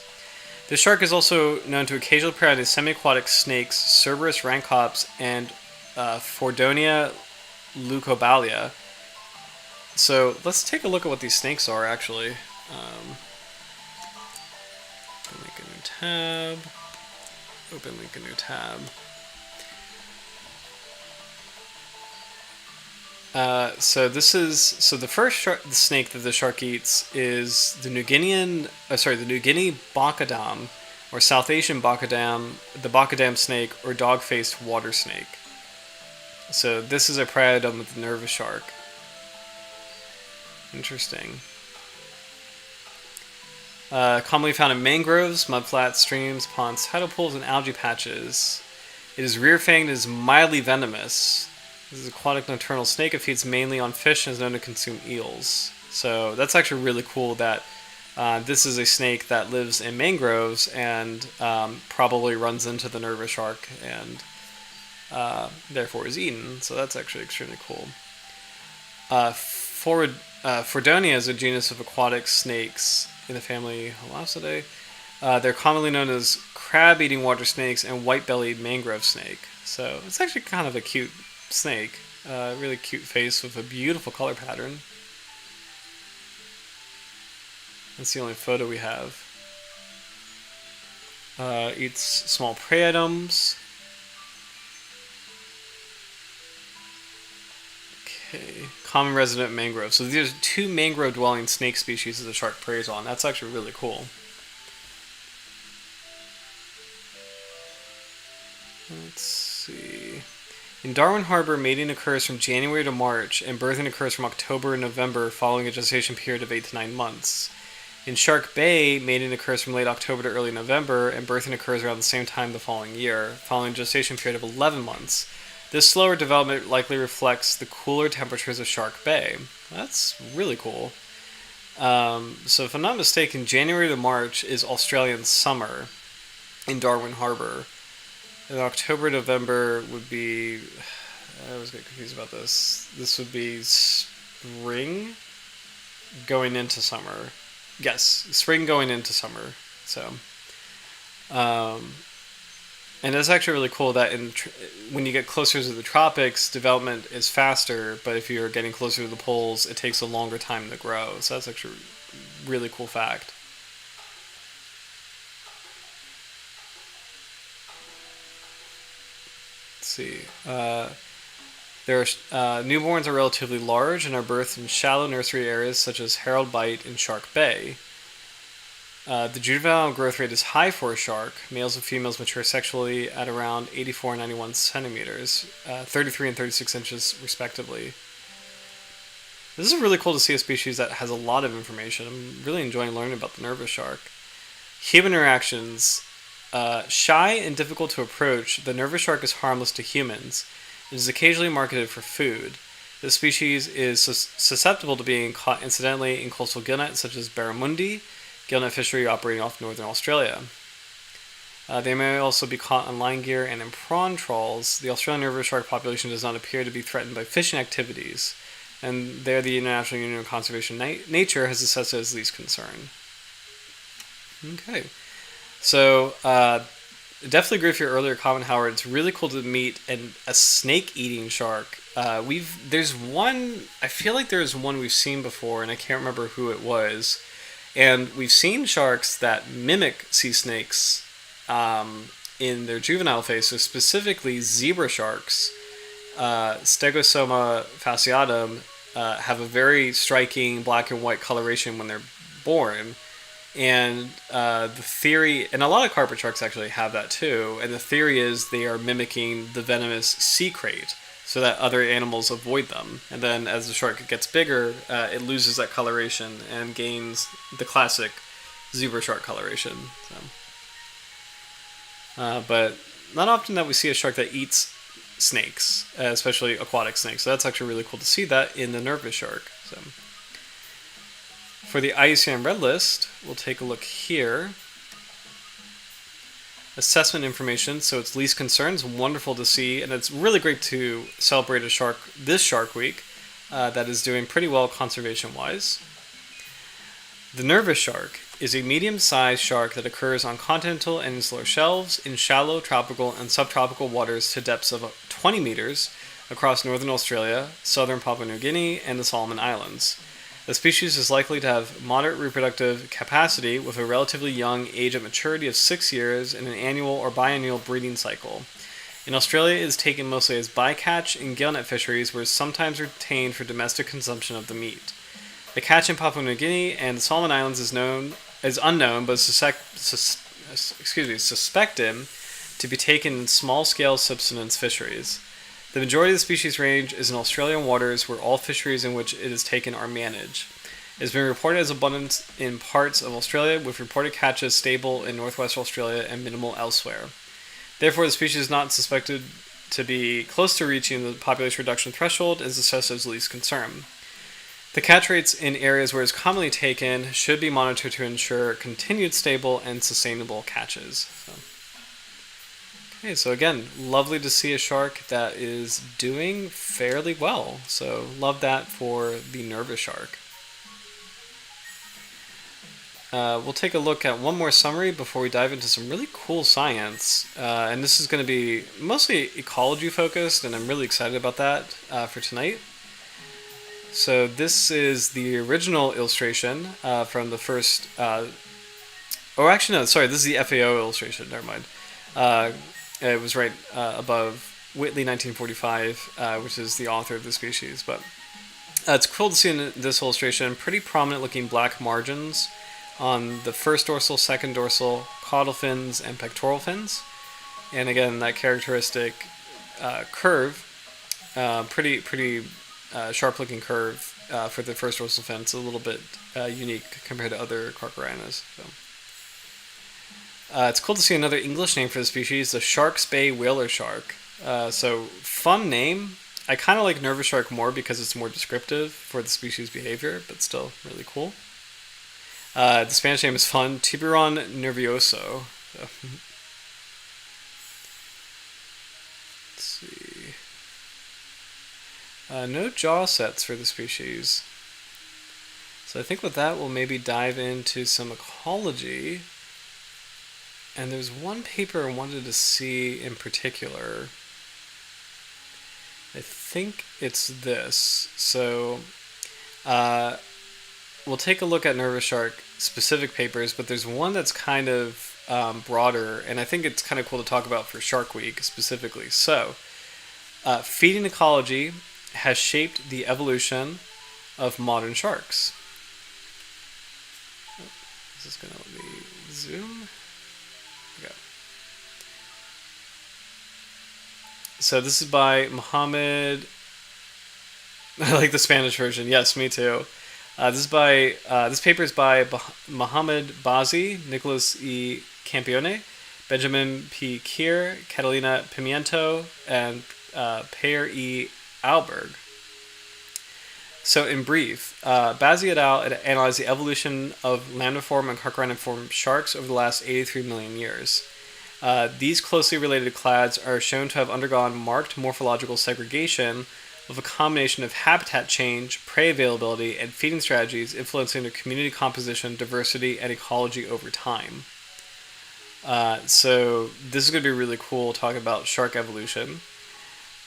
The shark is also known to occasionally prey on semi-aquatic snakes, Cerberus rhynchops, and Fordonia leucobalia. So let's take a look at what these snakes are, actually. Link a new tab. Open link a new tab. So the first the snake that the shark eats is the New Guinea bacadam, or South Asian bacadam, the bacadam snake, or dog-faced water snake. So this is a prey item of the nervous shark. Interesting. Commonly found in mangroves, mudflats, streams, ponds, tidal pools, and algae patches. It is rear-fanged and is mildly venomous. This is an aquatic nocturnal snake. It feeds mainly on fish and is known to consume eels. So that's actually really cool that this is a snake that lives in mangroves and probably runs into the nervous shark and therefore is eaten. So that's actually extremely cool. Fordonia is a genus of aquatic snakes in the family Halosidae. They're commonly known as crab-eating water snakes and white-bellied mangrove snake. So it's actually kind of a cute snake. Really cute face with a beautiful color pattern. That's the only photo we have. Eats small prey items. Okay. Common resident mangrove. So these are two mangrove-dwelling snake species that the shark preys on. That's actually really cool. Let's see. In Darwin Harbor, mating occurs from January to March, and birthing occurs from October and November, following a gestation period of 8 to 9 months. In Shark Bay, mating occurs from late October to early November, and birthing occurs around the same time the following year, following a gestation period of 11 months. This slower development likely reflects the cooler temperatures of Shark Bay. That's really cool. So if I'm not mistaken, January to March is Australian summer in Darwin Harbor. And October, November would be... I always get confused about this. This would be spring going into summer. Yes, spring going into summer. So, and it's actually really cool that when you get closer to the tropics, development is faster, but if you're getting closer to the poles, it takes a longer time to grow. So that's actually a really cool fact. See. Newborns are relatively large and are birthed in shallow nursery areas such as Harold Bight and Shark Bay. The juvenile growth rate is high for a shark. Males and females mature sexually at around 84 and 91 centimeters, 33 and 36 inches respectively. This is really cool to see a species that has a lot of information. I'm really enjoying learning about the nervous shark. Human interactions. Shy and difficult to approach, the nervous shark is harmless to humans. It is occasionally marketed for food. This species is susceptible to being caught incidentally in coastal gillnet such as barramundi, gillnet fishery operating off northern Australia. They may also be caught on line gear and in prawn trawls. The Australian nervous shark population does not appear to be threatened by fishing activities, and there the International Union of Conservation Nature has assessed it as least concern. Okay. So, definitely agree with your earlier comment, Howard. It's really cool to meet a snake-eating shark. There's one. I feel like there's one we've seen before, and I can't remember who it was. And we've seen sharks that mimic sea snakes in their juvenile phase. So specifically, zebra sharks, Stegosoma fasciatum, have a very striking black and white coloration when they're born. And the theory, and a lot of carpet sharks actually have that too. And the theory is they are mimicking the venomous sea crate, so that other animals avoid them. And then as the shark gets bigger, it loses that coloration and gains the classic zebra shark coloration. But not often that we see a shark that eats snakes, especially aquatic snakes. So that's actually really cool to see that in the nervous shark. So for the IUCN Red List, we'll take a look here. Assessment information, so it's least concerns, wonderful to see, and it's really great to celebrate this Shark Week that is doing pretty well conservation-wise. The nervous shark is a medium-sized shark that occurs on continental and insular shelves in shallow tropical and subtropical waters to depths of 20 meters across northern Australia, southern Papua New Guinea, and the Solomon Islands. The species is likely to have moderate reproductive capacity with a relatively young age at maturity of 6 years and an annual or biennial breeding cycle. In Australia, it is taken mostly as bycatch in gillnet fisheries, where it is sometimes retained for domestic consumption of the meat. The catch in Papua New Guinea and the Solomon Islands is unknown, but suspected to be taken in small-scale subsistence fisheries. The majority of the species range is in Australian waters, where all fisheries in which it is taken are managed. It has been reported as abundant in parts of Australia, with reported catches stable in northwest Australia and minimal elsewhere. Therefore, the species is not suspected to be close to reaching the population reduction threshold and is assessed as least concern. The catch rates in areas where it is commonly taken should be monitored to ensure continued stable and sustainable catches. Okay, so again, lovely to see a shark that is doing fairly well. So love that for the nervous shark. We'll take a look at one more summary before we dive into some really cool science. And this is going to be mostly ecology focused, and I'm really excited about that for tonight. So this is the original illustration from the first... this is the FAO illustration, never mind. It was right above Whitley 1945, which is the author of the species. But it's cool to see in this illustration pretty prominent looking black margins on the first dorsal, second dorsal, caudal fins, and pectoral fins. And again, that characteristic curve, pretty sharp looking curve for the first dorsal fin. It's a little bit unique compared to other Carcharhinus. So. It's cool to see another English name for the species, the Shark's Bay whaler shark. So, fun name. I kind of like nervous shark more because it's more descriptive for the species' behavior, but still really cool. The Spanish name is fun, Tiburon nervioso. So. Let's see. No jaw sets for the species. So I think with that, we'll maybe dive into some ecology. And there's one paper I wanted to see in particular. I think it's this. So we'll take a look at nervous shark specific papers, but there's one that's kind of broader, and I think it's kind of cool to talk about for Shark Week specifically. So feeding ecology has shaped the evolution of modern sharks. Oh, is this going to let me zoom? Okay. So this is by Muhammad. I like the Spanish version. Yes, me too. This paper is by Muhammad Bazi, Nicholas E. Campione, Benjamin P. Keir, Catalina Pimiento, and Per E. Alberg. So in brief, Bazzi et al. Analyzed the evolution of lambda-form and Carcharhinus-form sharks over the last 83 million years. These closely related clades are shown to have undergone marked morphological segregation of a combination of habitat change, prey availability, and feeding strategies influencing their community composition, diversity, and ecology over time. So this is going to be really cool talking about shark evolution.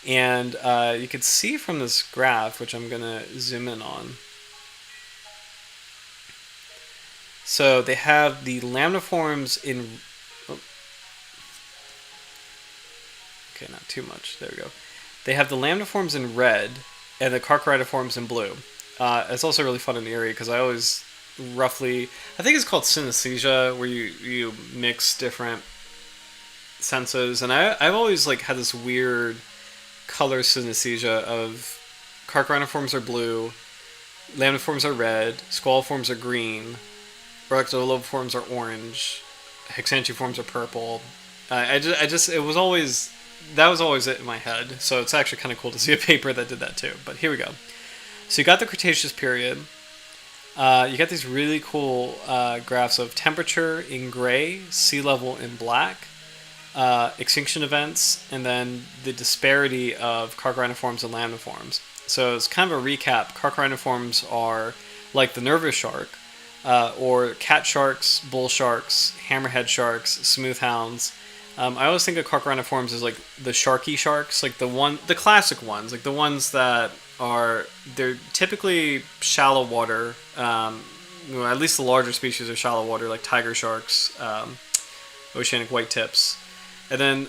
And you can see from this graph, which I'm going to zoom in on. So they have the lamniforms in... Oh, okay, not too much. There we go. They have the lamniforms in red and the carcharhinus in blue. It's also really fun in the area because I always roughly... I think it's called synesthesia, where you mix different senses. And I've always like had this weird color synesthesia of carcharhinus are blue, lamniforms are red, squaliforms are green, Bractolobforms are orange, hexantiforms are purple. It was always, that was always it in my head. So it's actually kind of cool to see a paper that did that too. But here we go. So you got the Cretaceous period. You got these really cool graphs of temperature in gray, sea level in black, extinction events, and then the disparity of carcharhinus and lamniforms. So it's kind of a recap. Carcharhinus are like the nervous shark, or cat sharks, bull sharks, hammerhead sharks, smoothhounds. I always think of carcharhinus as like the sharky sharks, like the classic ones, like the ones that they're typically shallow water. At least the larger species are shallow water, like tiger sharks, oceanic white tips, and then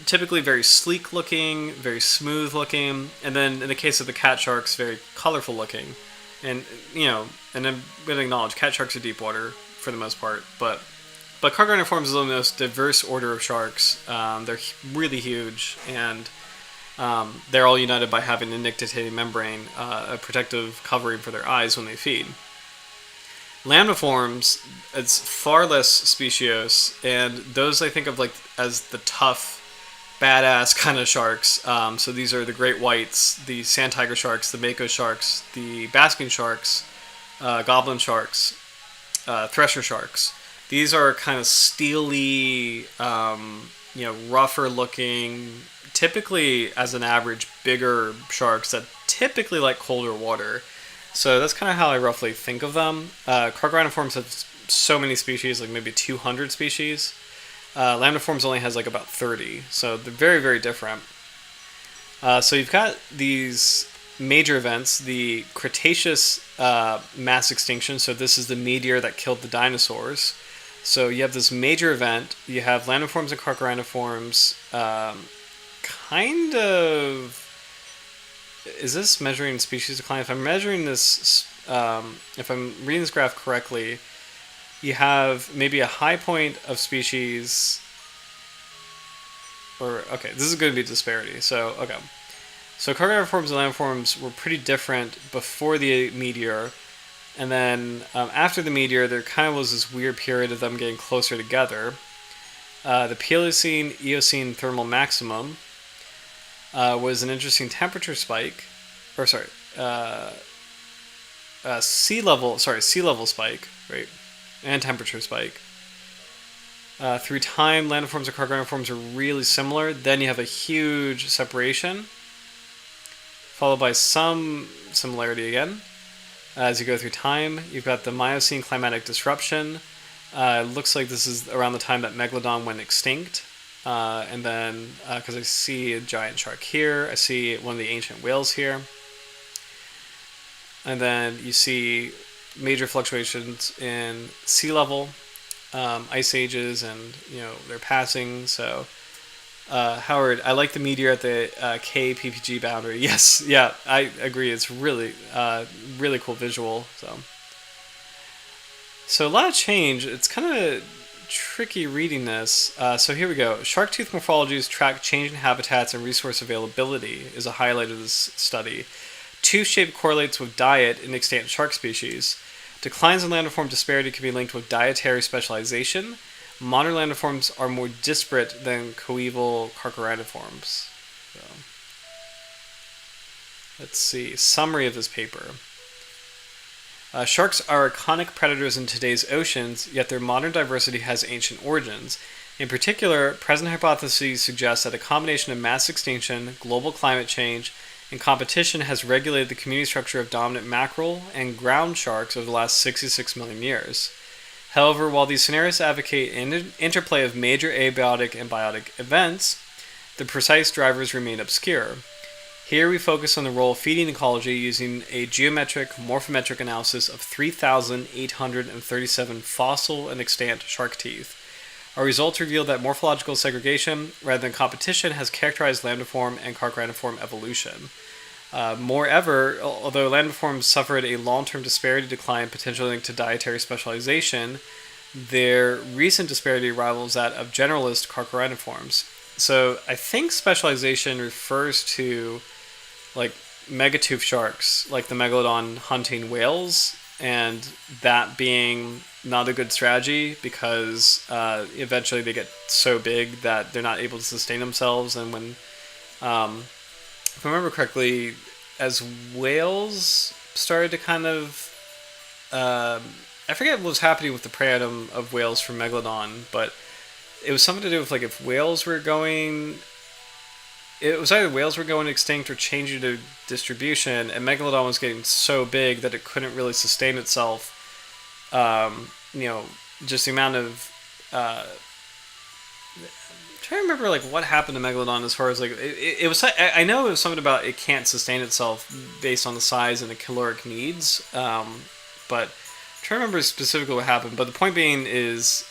typically very sleek looking, very smooth looking, and then in the case of the cat sharks, very colorful looking. And and I'm going to acknowledge cat sharks are deep water for the most part, but carcharhinus is the most diverse order of sharks. They're really huge, and they're all united by having a nictitating membrane, a protective covering for their eyes when they feed. Lamniforms, it's far less speciose, and those I think of like as the tough, badass kind of sharks. So these are the great whites, the sand tiger sharks, the mako sharks, the basking sharks, goblin sharks, thresher sharks. These are kind of steely, rougher looking, typically as an average bigger sharks that typically like colder water. So that's kind of how I roughly think of them. Carcharhinus have so many species, like maybe 200 species. Lamniforms only has like about 30, so they're very, very different. So you've got these major events, the Cretaceous mass extinction, so this is the meteor that killed the dinosaurs. So you have this major event, you have lamniforms and carcharhinus, kind of... Is this measuring species decline? If I'm measuring this, if I'm reading this graph correctly, you have maybe a high point of species, okay, this is going to be disparity. So, okay. So carcharhinus and lamniforms were pretty different before the meteor, and then after the meteor, there kind of was this weird period of them getting closer together. The Paleocene-Eocene thermal maximum was an interesting temperature spike, sea level spike, right, and temperature spike. Through time, lamniforms and carcharhinus are really similar. Then you have a huge separation, followed by some similarity again. As you go through time, you've got the Miocene climatic disruption. It looks like this is around the time that Megalodon went extinct. And then, because I see a giant shark here, I see one of the ancient whales here. And then you see major fluctuations in sea level, ice ages, and they're passing. So, Howard, I like the meteor at the K-PPG boundary. Yes, yeah, I agree. It's really, really cool visual. So a lot of change. It's kind of tricky reading this. So here we go. Shark tooth morphologies track changing habitats and resource availability is a highlight of this study. Tooth shape correlates with diet in extant shark species. Declines in lamniform disparity can be linked with dietary specialization. Modern lamniforms are more disparate than coeval carcharhinus. So, let's see. Summary of this paper. Sharks are iconic predators in today's oceans, yet their modern diversity has ancient origins. In particular, present hypotheses suggest that a combination of mass extinction, global climate change, and competition has regulated the community structure of dominant mackerel and ground sharks over the last 66 million years. However, while these scenarios advocate an interplay of major abiotic and biotic events, the precise drivers remain obscure. Here we focus on the role of feeding ecology using a geometric morphometric analysis of 3,837 fossil and extant shark teeth. Our results reveal that morphological segregation, rather than competition, has characterized lambdaform and carcharhiniform evolution. Moreover, although lambdaforms suffered a long-term disparity decline potentially linked to dietary specialization, their recent disparity rivals that of generalist carcharhiniforms. So I think specialization refers to like megatooth sharks, like the megalodon hunting whales, and that being not a good strategy because eventually they get so big that they're not able to sustain themselves. And when, if I remember correctly, as whales started to kind of, I forget what was happening with the prey item of whales from megalodon, but it was something to do with like if whales were going. It was either whales were going extinct or changing their distribution, and Megalodon was getting so big that it couldn't really sustain itself. Just the amount of... I'm trying to remember like what happened to Megalodon as far as like... It was... I know it was something about it can't sustain itself based on the size and the caloric needs, but I'm trying to remember specifically what happened. But the point being is...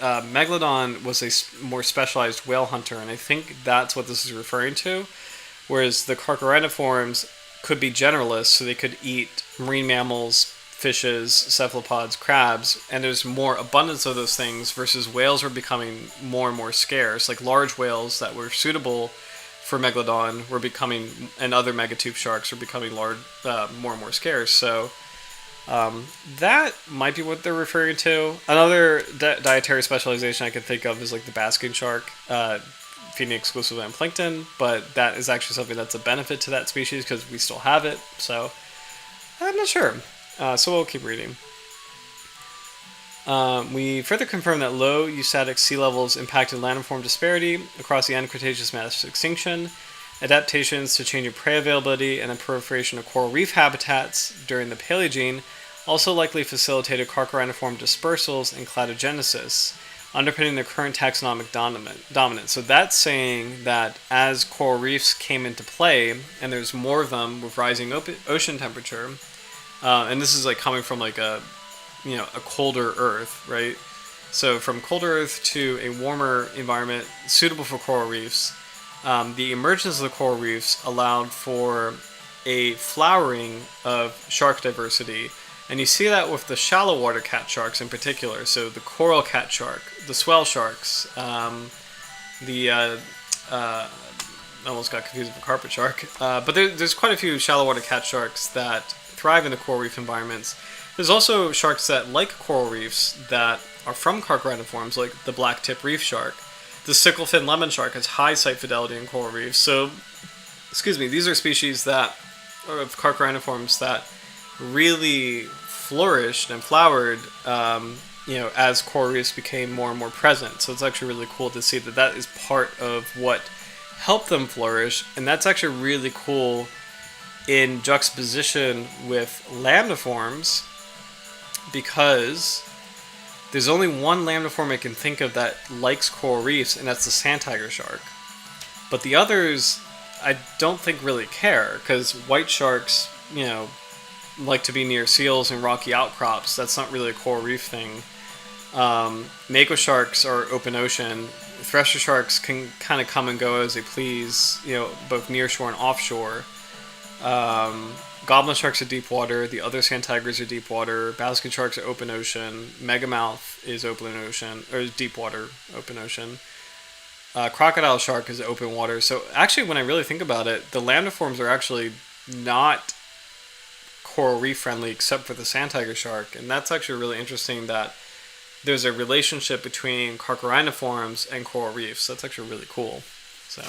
Megalodon was a more specialized whale hunter, and I think that's what this is referring to. Whereas the carcharhiniforms could be generalists, so they could eat marine mammals, fishes, cephalopods, crabs, and there's more abundance of those things, versus whales were becoming more and more scarce. Like large whales that were suitable for Megalodon were becoming, and other megatooth sharks were becoming more and more scarce. So that might be what they're referring to. Another dietary specialization I could think of is like the basking shark, feeding exclusively on plankton, but that is actually something that's a benefit to that species because we still have it, so I'm not sure. So we'll keep reading. We further confirm that low eustatic sea levels impacted landform disparity across the end Cretaceous mass extinction. Adaptations to changing prey availability and the proliferation of coral reef habitats during the Paleogene also likely facilitated carcharhiniform dispersals and cladogenesis, underpinning the current taxonomic dominance. So that's saying that as coral reefs came into play, and there's more of them with rising ocean temperature, and this is like coming from like a colder Earth, right? So from colder Earth to a warmer environment suitable for coral reefs. The emergence of the coral reefs allowed for a flowering of shark diversity, and you see that with the shallow water cat sharks in particular. So the coral cat shark, the swell sharks, I almost got confused with the carpet shark, but there's quite a few shallow water cat sharks that thrive in the coral reef environments. There's also sharks that like coral reefs that are from carcharhiniforms, like the black tip reef shark. The sicklefin lemon shark has high site fidelity in coral reefs. So, these are species that are of carcharhiniforms that really flourished and flowered, as coral reefs became more and more present. So it's actually really cool to see that that is part of what helped them flourish, and that's actually really cool in juxtaposition with lambdaforms, because there's only one lambdaform I can think of that likes coral reefs, and that's the sand tiger shark. But the others, I don't think really care, because white sharks, like to be near seals and rocky outcrops. That's not really a coral reef thing. Mako sharks are open ocean. Thresher sharks can kind of come and go as they please, both near shore and offshore. Goblin sharks are deep water. The other sand tigers are deep water. Basking sharks are open ocean. Megamouth is open ocean, or deep water, open ocean. Crocodile shark is open water. So actually, when I really think about it, the lambdaforms are actually not coral reef friendly except for the sand tiger shark, and that's actually really interesting that there's a relationship between carcharhiniforms and coral reefs. That's actually really cool. So.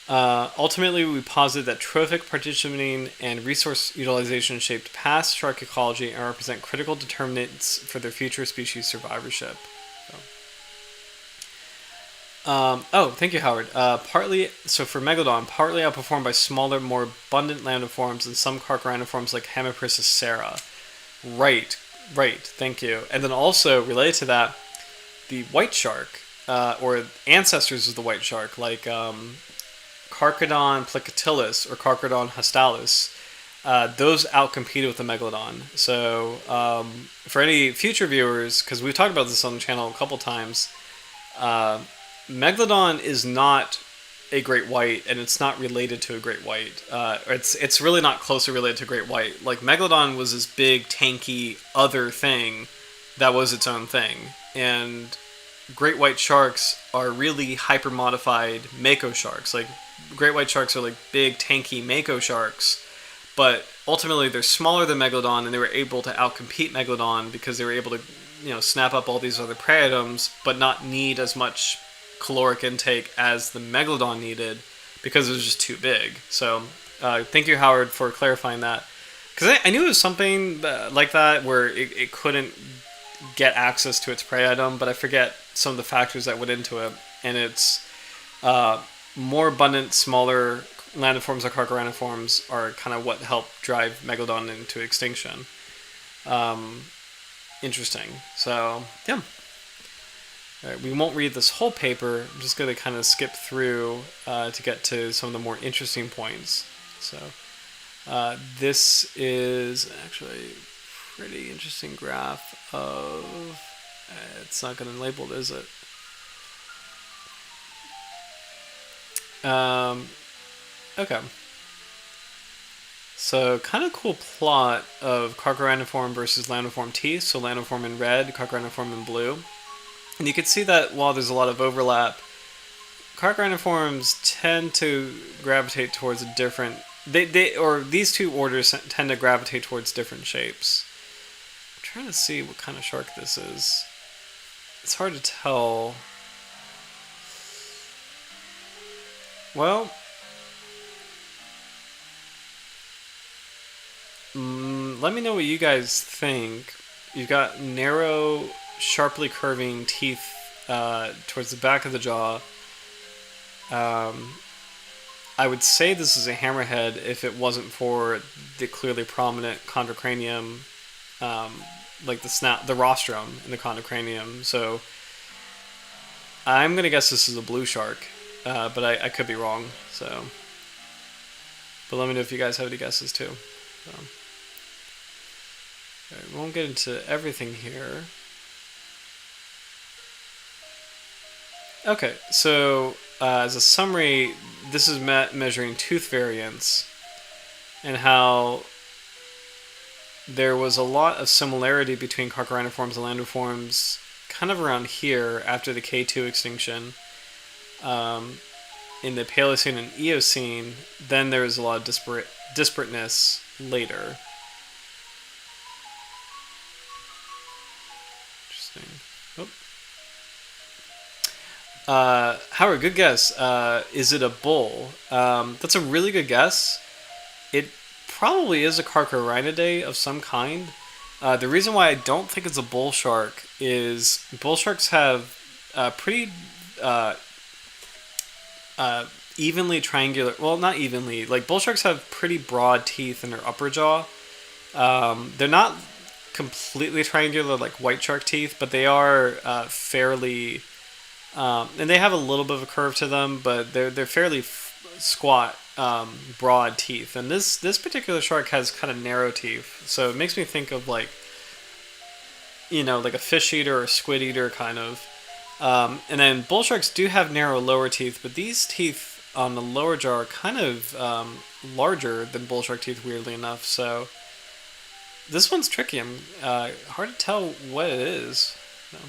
Ultimately, we posit that trophic partitioning and resource utilization shaped past shark ecology and represent critical determinants for their future species survivorship. Thank you, Howard. So for Megalodon, partly outperformed by smaller, more abundant lambdaforms and some carcharhiniforms like Hemiprisus sera. Right. Right, thank you. And then also related to that, the white shark, or ancestors of the white shark, like Carcharhinus plicatilis or Carcharhinus hostalis, those outcompeted with the megalodon. So for any future viewers, because we've talked about this on the channel a couple times, uh, megalodon is not a great white, and it's not related to a great white. It's really not closely related to a great white. Like megalodon was this big, tanky other thing that was its own thing, and great white sharks are really hyper modified mako sharks. Like great white sharks are like big, tanky mako sharks, but ultimately they're smaller than megalodon, and they were able to outcompete megalodon because they were able to, snap up all these other prey items, but not need as much caloric intake as the megalodon needed because it was just too big. So thank you, Howard, for clarifying that, because I knew it was something like that where it couldn't get access to its prey item, but I forget some of the factors that went into it. And it's more abundant, smaller landforms like carcharhiniforms are kind of what helped drive megalodon into extinction. Interesting. So yeah. All right, we won't read this whole paper. I'm just going to kind of skip through to get to some of the more interesting points. So this is actually a pretty interesting graph of... it's not going to label it, is it? Okay. So kind of cool plot of carcharhiniform versus lanoform teeth. So lanoform in red, carcharhiniform in blue. And you can see that while there's a lot of overlap, carcharhiniforms tend to gravitate towards a different... these two orders tend to gravitate towards different shapes. I'm trying to see what kind of shark this is. It's hard to tell. Well, let me know what you guys think. You've got narrow, sharply curving teeth towards the back of the jaw. I would say this is a hammerhead if it wasn't for the clearly prominent chondrocranium, like the rostrum in the chondrocranium. So I'm going to guess this is a blue shark, but I could be wrong. So, but let me know if you guys have any guesses too. So. Right, we won't get into everything here. Okay, so as a summary, this is measuring tooth variance and how there was a lot of similarity between carcharhiniforms and lanoforms kind of around here after the K2 extinction. In the Paleocene and Eocene, then there was a lot of disparateness later. Howard, good guess. Is it a bull? That's a really good guess. It probably is a Carcharhinidae of some kind. The reason why I don't think it's a bull shark is bull sharks have pretty evenly triangular... Well, not evenly. Like, bull sharks have pretty broad teeth in their upper jaw. They're not completely triangular like white shark teeth, but they are fairly... and they have a little bit of a curve to them, but they're fairly squat, broad teeth. And this particular shark has kind of narrow teeth, so it makes me think of like a fish eater or a squid eater kind of. And then bull sharks do have narrow lower teeth, but these teeth on the lower jaw are kind of larger than bull shark teeth, weirdly enough. So this one's tricky. I'm hard to tell what it is. So.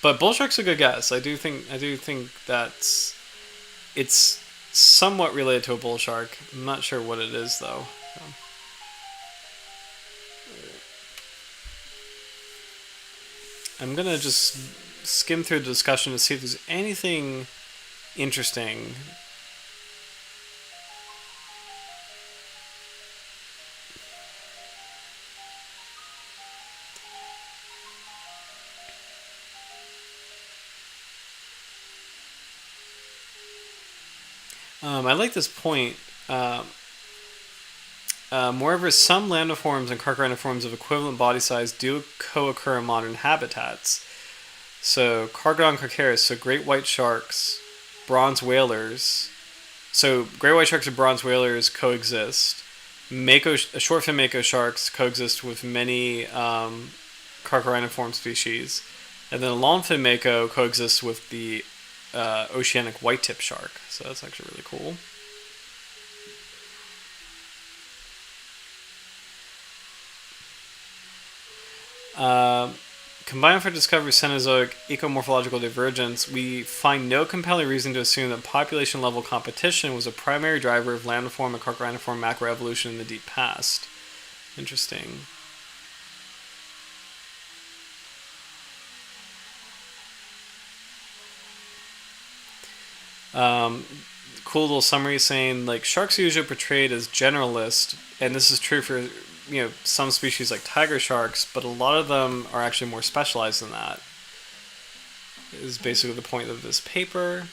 But bull shark's a good guess. I do think it's somewhat related to a bull shark. I'm not sure what it is though. So. I'm gonna just skim through the discussion to see if there's anything interesting. I like this point. Moreover, some lambda-forms and carcharhinus of equivalent body size do co-occur in modern habitats. So, Carcharhinus carcharhinus, so great white sharks, bronze whalers. So, great white sharks and bronze whalers coexist. Short-fin mako sharks coexist with many carcharhinus species. And then a long-fin mako coexists with the oceanic white-tip shark. So that's actually really cool. Combined for discovery Cenozoic ecomorphological divergence, we find no compelling reason to assume that population-level competition was a primary driver of lambda-form and carcharhinus macroevolution in the deep past. Interesting. Cool little summary saying like sharks are usually portrayed as generalist, and this is true for some species like tiger sharks, but a lot of them are actually more specialized than that. Is basically the point of this paper.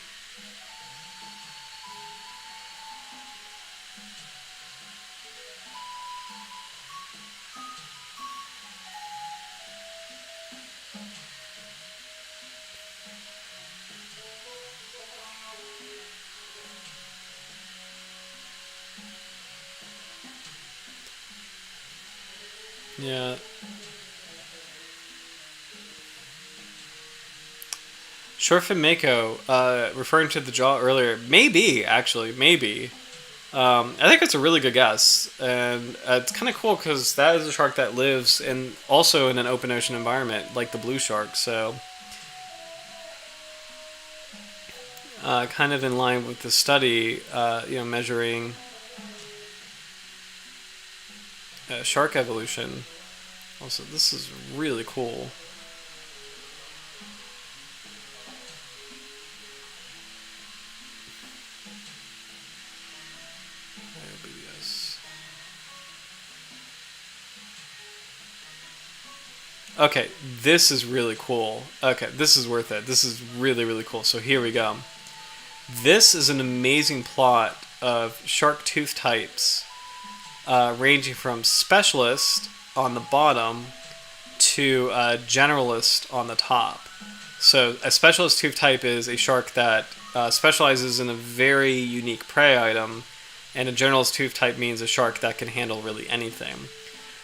Yeah. Shortfin mako, referring to the jaw earlier, maybe. I think it's a really good guess, and it's kind of cool because that is a shark that lives also in an open ocean environment like the blue shark. So, kind of in line with the study, measuring shark evolution. Also, this is really cool. Okay, this is really cool. Okay, this is worth it. This is really, really cool. So here we go. This is an amazing plot of shark tooth types ranging from specialist on the bottom to generalist on the top. So a specialist tooth type is a shark that specializes in a very unique prey item, and a generalist tooth type means a shark that can handle really anything.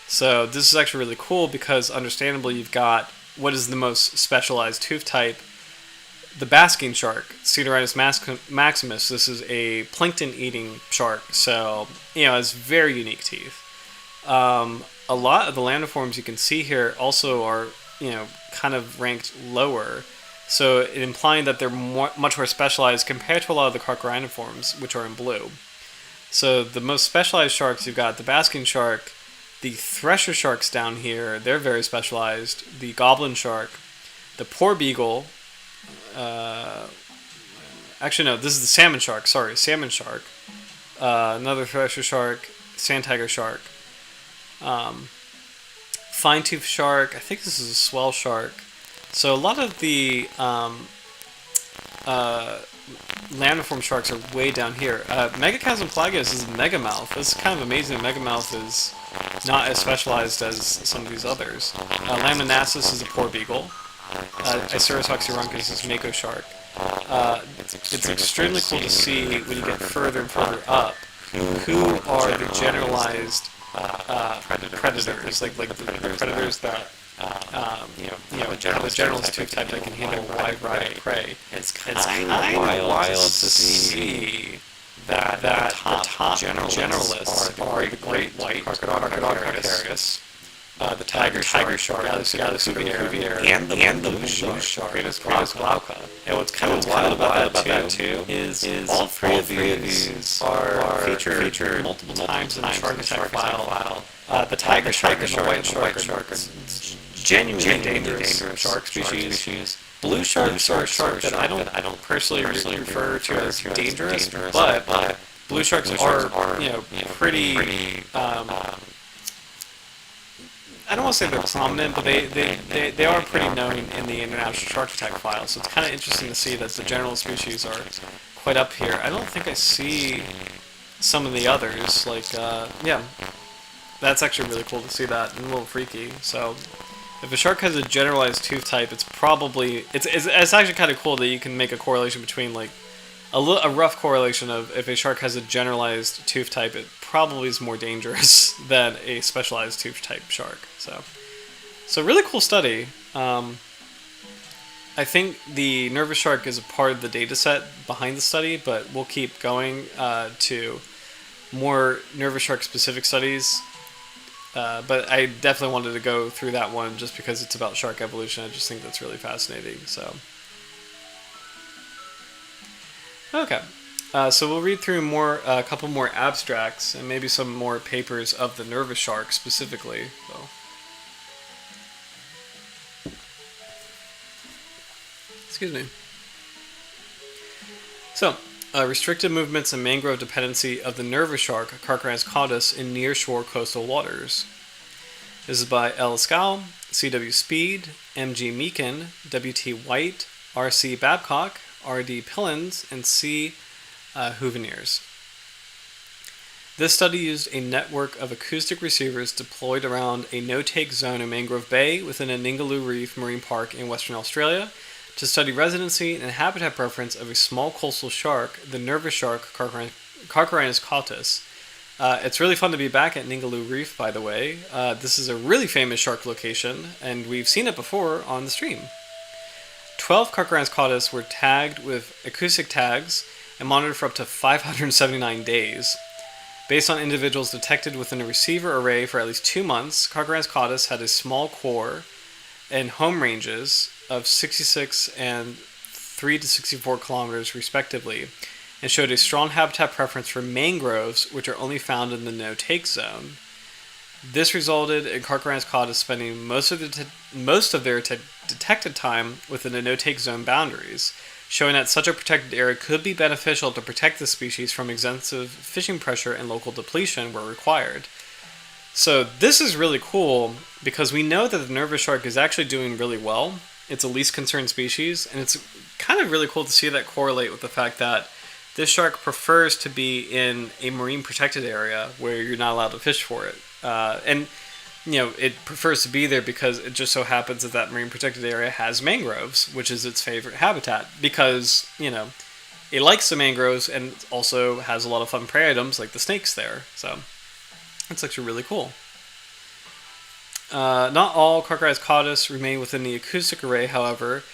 So this is actually really cool because understandably you've got what is the most specialized tooth type, the basking shark, Carcharhinus maximus. This is a plankton-eating shark, so it has very unique teeth. A lot of the lambda-forms you can see here also are kind of ranked lower, so implying that they're much more specialized compared to a lot of the carcharhinus forms, which are in blue. So the most specialized sharks, you've got the basking shark, the thresher sharks down here, they're very specialized. The goblin shark, the poor beagle. Actually, no, this is the salmon shark. Sorry, salmon shark. Another thresher shark, sand tiger shark. Fine tooth shark. I think this is a swell shark. So a lot of the lambda-form sharks are way down here. Megachasm plagius is a megamouth. This is kind of amazing. Megamouth is not as specialized as some of these others. Lamnanasis is a poor beagle. Isurus oxyrhynchus is mako shark. It's extremely cool to see when you get further and further up who are the generalized predators, like the predators that have a generalist tooth type that can handle a wide variety of prey. It's kind of wild to see that the top generalists are the great white Carcharhinus, the tiger shark, Gallus cuvier, and the blue shark, Carcharhinus glauca. And what's kind of wild about that too is all three of these are featured multiple times in the Shark Attack file. The tiger shark and the white shark are genuinely dangerous shark species. Blue sharks are a shark that I don't personally refer to as dangerous, but blue sharks are pretty. I don't want to say they're prominent, but they are pretty known in the International Shark Attack file. So it's kind of interesting to see that the general species are quite up here. I don't think I see some of the others, like, yeah. That's actually really cool to see that, and a little freaky. So, if a shark has a generalized tooth type, it's probably it's actually kind of cool that you can make a correlation between like a rough correlation of if a shark has a generalized tooth type, it probably is more dangerous than a specialized tooth type shark. So really cool study. I think the nervous shark is a part of the data set behind the study, but we'll keep going to more nervous shark specific studies. But I definitely wanted to go through that one just because it's about shark evolution. I just think that's really fascinating. So, okay. So we'll read through a couple more abstracts and maybe some more papers of the nervous shark specifically. So. Excuse me. So, restricted movements and mangrove dependency of the nervous shark, Carcharhinus cautus, in near-shore coastal waters. This is by L. Scow, C.W. Speed, M.G. Meakin, W.T. White, R.C. Babcock, R.D. Pillins, and C. Huveniers. This study used a network of acoustic receivers deployed around a no-take zone in Mangrove Bay within a Ningaloo Reef Marine Park in Western Australia to study residency and habitat preference of a small coastal shark, the nervous shark Carcharhinus cautus. It's really fun to be back at Ningaloo Reef, by the way. This is a really famous shark location, and we've seen it before on the stream. 12 Carcharhinus cautus were tagged with acoustic tags and monitored for up to 579 days. Based on individuals detected within a receiver array for at least 2 months, Carcharhinus cautus had a small core and home ranges of 66 and 3 to 64 kilometers respectively, and showed a strong habitat preference for mangroves, which are only found in the no-take zone. This resulted in Carcharhinus cautus spending most of their detected time within the no-take zone boundaries, showing that such a protected area could be beneficial to protect the species from extensive fishing pressure and local depletion where required. So this is really cool because we know that the nervous shark is actually doing really well. It's a least concerned species, and it's kind of really cool to see that correlate with the fact that this shark prefers to be in a marine protected area where you're not allowed to fish for it. And it prefers to be there because it just so happens that that marine protected area has mangroves, which is its favorite habitat because, it likes the mangroves and also has a lot of fun prey items like the snakes there. So that's actually really cool. Not all Carcharhinus cautus remain within the acoustic array, however,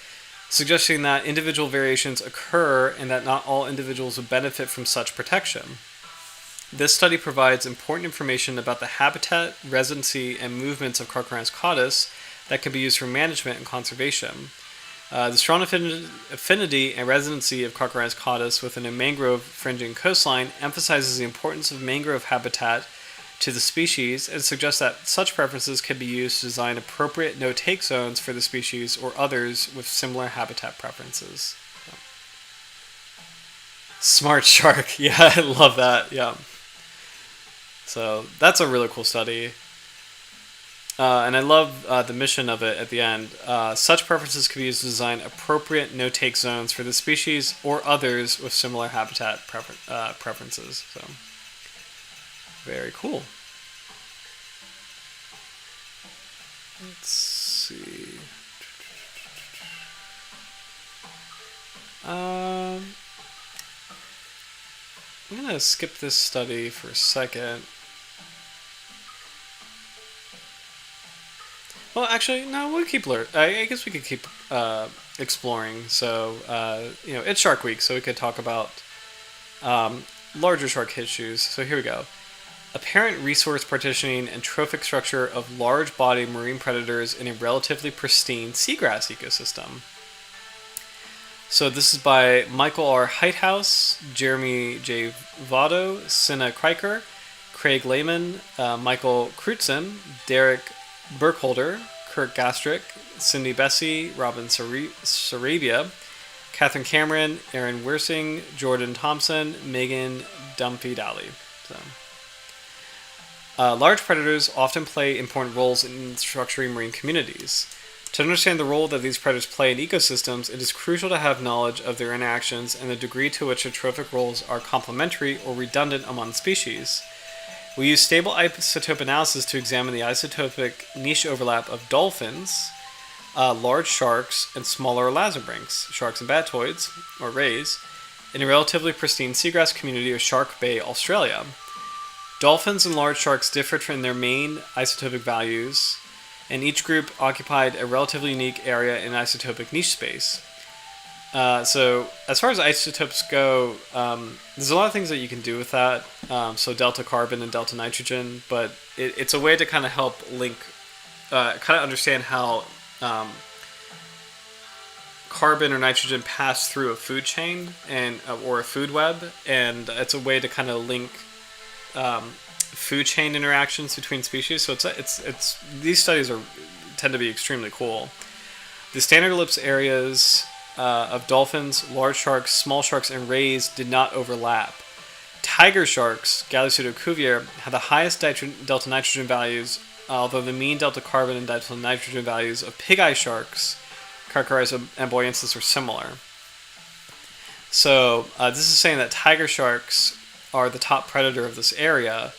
suggesting that individual variations occur and that not all individuals would benefit from such protection. This study provides important information about the habitat, residency, and movements of Carcharhinus cautus that can be used for management and conservation. The strong affinity and residency of Carcharhinus cautus within a mangrove fringing coastline emphasizes the importance of mangrove habitat to the species and suggests that such preferences can be used to design appropriate no-take zones for the species or others with similar habitat preferences. Smart shark. Yeah, I love that. Yeah. So that's a really cool study. And I love the mission of it at the end. Such preferences can be used to design appropriate no-take zones for the species or others with similar habitat preferences. So, very cool. Let's see. I'm going to skip this study for a second. Well, actually, no, we'll keep learning. I guess we could keep exploring. So, it's Shark Week, so we could talk about larger shark issues. So here we go. Apparent resource partitioning and trophic structure of large-bodied marine predators in a relatively pristine seagrass ecosystem. So this is by Michael R. Heithaus, Jeremy J. Votto, Senna Kreiker, Craig Lehman, Michael Crutzen, Derek Burkholder, Kurt Gastrick, Cindy Bessie, Robin Sarabia, Catherine Cameron, Aaron Wersing, Jordan Thompson, Megan Dumphy-Dally. Large predators often play important roles in structuring marine communities. To understand the role that these predators play in ecosystems, it is crucial to have knowledge of their interactions and the degree to which their trophic roles are complementary or redundant among species. We use stable isotope analysis to examine the isotopic niche overlap of dolphins, large sharks, and smaller elasmobranchs, sharks and batoids, or rays, in a relatively pristine seagrass community of Shark Bay, Australia. Dolphins and large sharks differed from their main isotopic values, and each group occupied a relatively unique area in isotopic niche space. So as far as isotopes go, there's a lot of things that you can do with that. So delta carbon and delta nitrogen, but it's a way to kind of help link, kind of understand how carbon or nitrogen pass through a food chain and or a food web, and it's a way to kind of link food chain interactions between species. So it's these studies tend to be extremely cool. The standard ellipse areas of dolphins, large sharks, small sharks, and rays did not overlap. Tiger sharks, Gallicida cuvier, had the highest delta nitrogen values, although the mean delta carbon and delta nitrogen values of pig-eye sharks, Carcharhinus and amboyensis, were similar. So this is saying that tiger sharks are the top predator of this area,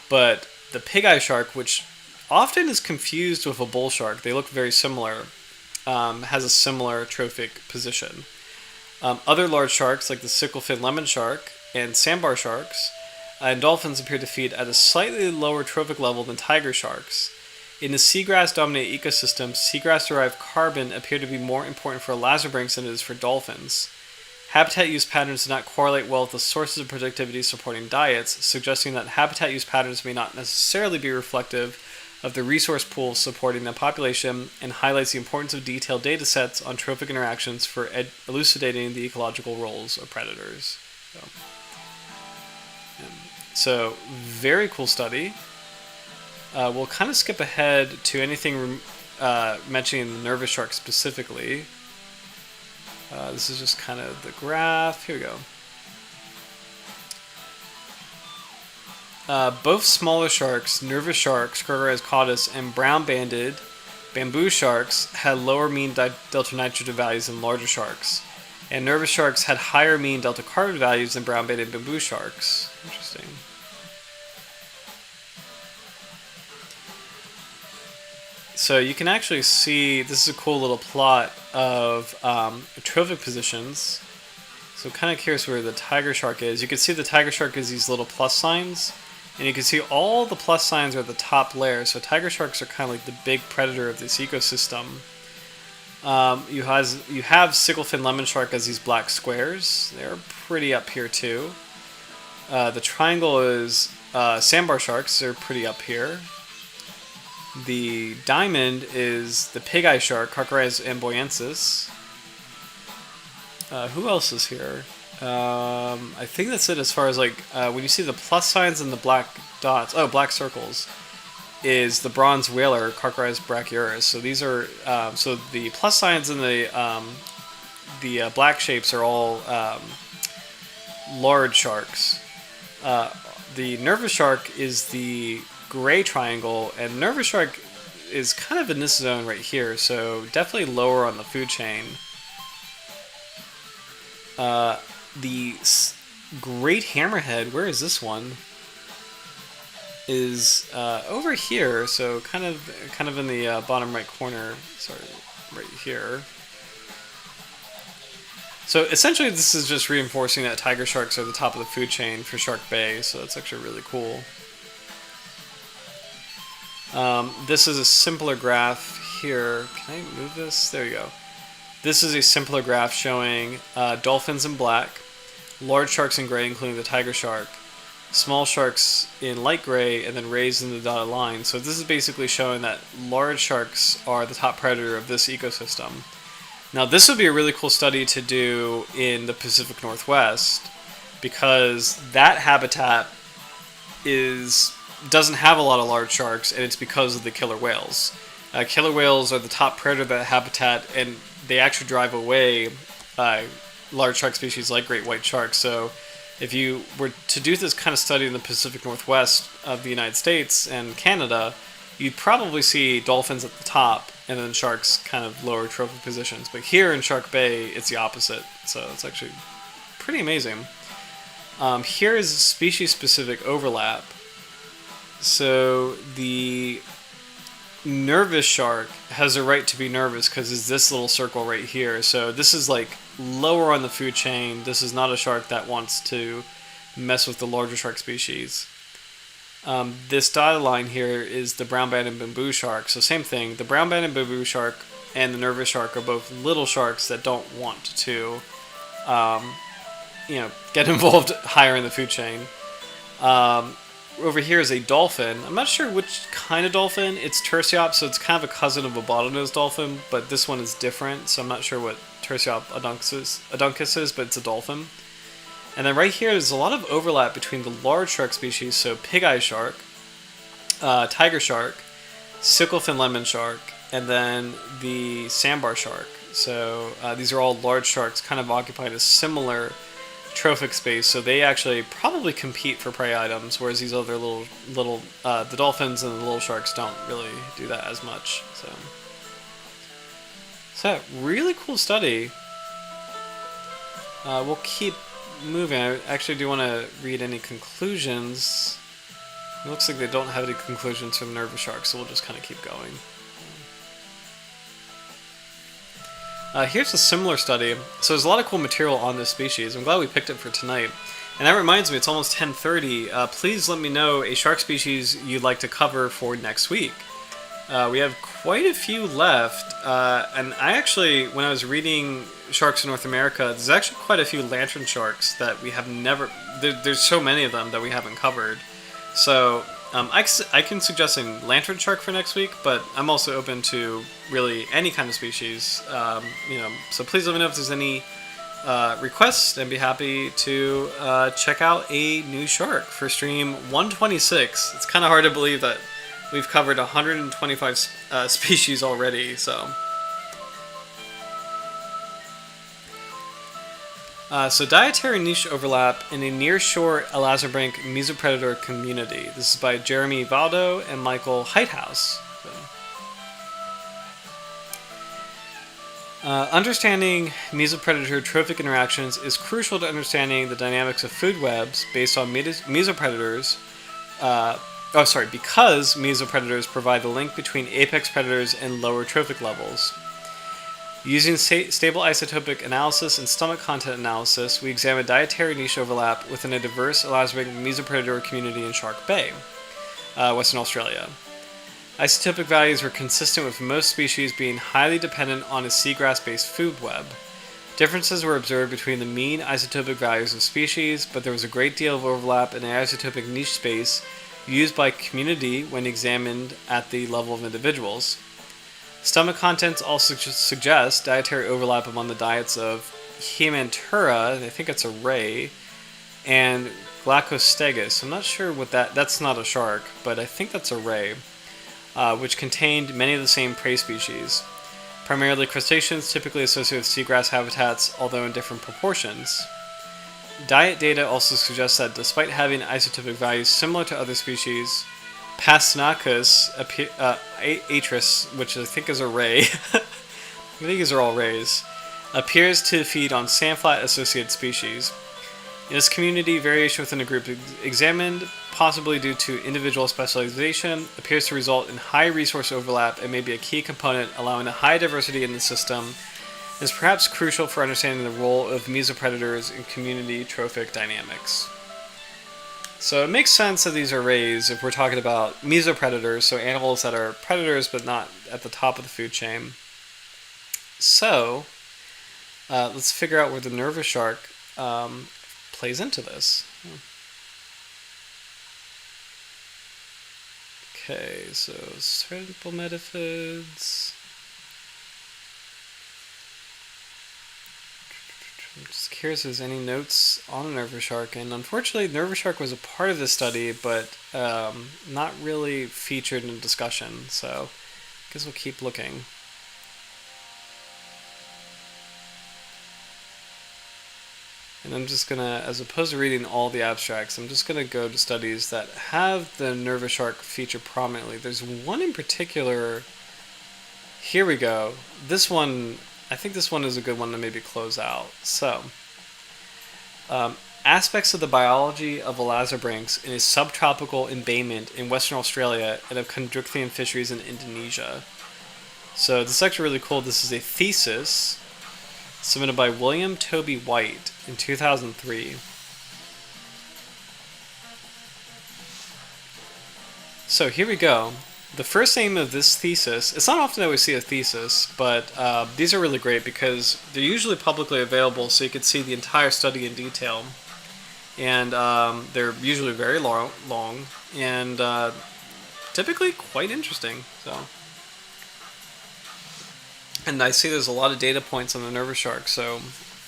but the pig-eye shark, which often is confused with a bull shark, they look very similar, has a similar trophic position. Other large sharks, like the sicklefin lemon shark and sandbar sharks, and dolphins appear to feed at a slightly lower trophic level than tiger sharks. In the seagrass-dominated ecosystem, seagrass-derived carbon appeared to be more important for elasmobranchs than it is for dolphins. Habitat use patterns do not correlate well with the sources of productivity supporting diets, suggesting that habitat use patterns may not necessarily be reflective of the resource pool supporting the population, and highlights the importance of detailed data sets on trophic interactions for elucidating the ecological roles of predators. So very cool study. We'll kind of skip ahead to anything mentioning the nervous shark specifically. This is just kind of the graph. Here we go. Both smaller sharks, nervous sharks, Carcharhinus cautus, and brown-banded bamboo sharks had lower mean delta nitrogen values than larger sharks, and nervous sharks had higher mean delta carbon values than brown-banded bamboo sharks. Interesting. So you can actually see, this is a cool little plot of trophic positions. So kind of curious where the tiger shark is. You can see the tiger shark is these little plus signs, and you can see all the plus signs are the top layer. So tiger sharks are kind of like the big predator of this ecosystem. You have sicklefin lemon shark as these black squares. They're pretty up here too. The triangle is sandbar sharks. They're pretty up here. The diamond is the pig-eye shark, Carcharhinus amboyensis. Who else is here? I think that's it as far as like when you see the plus signs and the black dots. Oh, black circles is the bronze whaler, Carcharhinus brachyurus. So these are so the plus signs and the black shapes are all large sharks. The nervous shark is the gray triangle, and nervous shark is kind of in this zone right here, so definitely lower on the food chain. The great hammerhead, where is this one? Is over here, so kind of in the bottom right corner. Sorry, right here. So essentially, this is just reinforcing that tiger sharks are the top of the food chain for Shark Bay. So that's actually really cool. This is a simpler graph here. Can I move this? There you go. This is a simpler graph showing dolphins in black, large sharks in gray, including the tiger shark, small sharks in light gray, and then rays in the dotted line. So this is basically showing that large sharks are the top predator of this ecosystem. Now this would be a really cool study to do in the Pacific Northwest, because that habitat doesn't have a lot of large sharks, and it's because of the killer whales. Killer whales are the top predator of that habitat, and they actually drive away large shark species like great white sharks. So if you were to do this kind of study in the Pacific Northwest of the United States and Canada, you'd probably see dolphins at the top and then sharks kind of lower trophic positions. But here in Shark Bay, it's the opposite. So it's actually pretty amazing. Here is species-specific overlap. So the nervous shark has a right to be nervous because it's this little circle right here. So this is like lower on the food chain. This is not a shark that wants to mess with the larger shark species. This dotted line here is the brown-banded bamboo shark. So same thing. The brown-banded bamboo shark and the nervous shark are both little sharks that don't want to, get involved higher in the food chain. Over here is a dolphin. I'm not sure which kind of dolphin. It's Tursiops, so it's kind of a cousin of a bottlenose dolphin, but this one is different, so I'm not sure what Tursiops aduncus is, but it's a dolphin. And then right here, there's a lot of overlap between the large shark species, so pig-eye shark, tiger shark, sicklefin lemon shark, and then the sandbar shark. So these are all large sharks, kind of occupying a similar trophic space, so they actually probably compete for prey items, whereas these other the dolphins and the little sharks don't really do that as much. So really cool study. We'll keep moving. I actually do want to read any conclusions. It looks like they don't have any conclusions from nervous sharks, so we'll just kind of keep going. Here's a similar study. So there's a lot of cool material on this species. I'm glad we picked it for tonight. And that reminds me, it's almost 10:30. Please let me know a shark species you'd like to cover for next week. We have quite a few left. And I actually, when I was reading Sharks in North America, there's actually quite a few lantern sharks that we have never... There's so many of them that we haven't covered. So I can suggest a lantern shark for next week, but I'm also open to really any kind of species. So please let me know if there's any requests, and be happy to check out a new shark for stream 126. It's kind of hard to believe that we've covered 125 species already. So dietary niche overlap in a nearshore Elazabrink mesopredator community. This is by Jeremy Valdo and Michael Heithaus. Understanding mesopredator trophic interactions is crucial to understanding the dynamics of food webs based on mesopredators. Because mesopredators provide the link between apex predators and lower trophic levels. Using stable isotopic analysis and stomach content analysis, we examined dietary niche overlap within a diverse Elazabrink mesopredator community in Shark Bay, Western Australia. Isotopic values were consistent with most species being highly dependent on a seagrass-based food web. Differences were observed between the mean isotopic values of species, but there was a great deal of overlap in the isotopic niche space used by community when examined at the level of individuals. Stomach contents also suggest dietary overlap among the diets of Hematuria, I think it's a ray, and Glaucostegus. I'm not sure what that's not a shark, but I think that's a ray, which contained many of the same prey species. Primarily crustaceans typically associated with seagrass habitats, although in different proportions. Diet data also suggests that despite having isotopic values similar to other species, Pastinacus atris, which I think is a ray, I think these are all rays, appears to feed on sandflat-associated species. In this community, variation within a group examined, possibly due to individual specialization, appears to result in high resource overlap and may be a key component allowing a high diversity in the system, and is perhaps crucial for understanding the role of mesopredators in community trophic dynamics. So it makes sense that these are rays if we're talking about mesopredators, so animals that are predators but not at the top of the food chain. So let's figure out where the nervous shark plays into this. Okay, so simple metaphods. I'm just curious if there's any notes on a nervous shark, and unfortunately nervous shark was a part of this study, but not really featured in discussion, so I guess we'll keep looking. And I'm just gonna, as opposed to reading all the abstracts, I'm just gonna go to studies that have the nervous shark feature prominently. There's one in particular, here we go, this one, I think this one is a good one to maybe close out. So, aspects of the biology of Elazabrinks in a subtropical embayment in Western Australia and of chondrichthyan fisheries in Indonesia. So this is actually really cool. This is a thesis submitted by William Toby White in 2003. So here we go. The first aim of this thesis, it's not often that we see a thesis, but these are really great because they're usually publicly available so you can see the entire study in detail. And they're usually very long and typically quite interesting. And I see there's a lot of data points on the nervous shark, so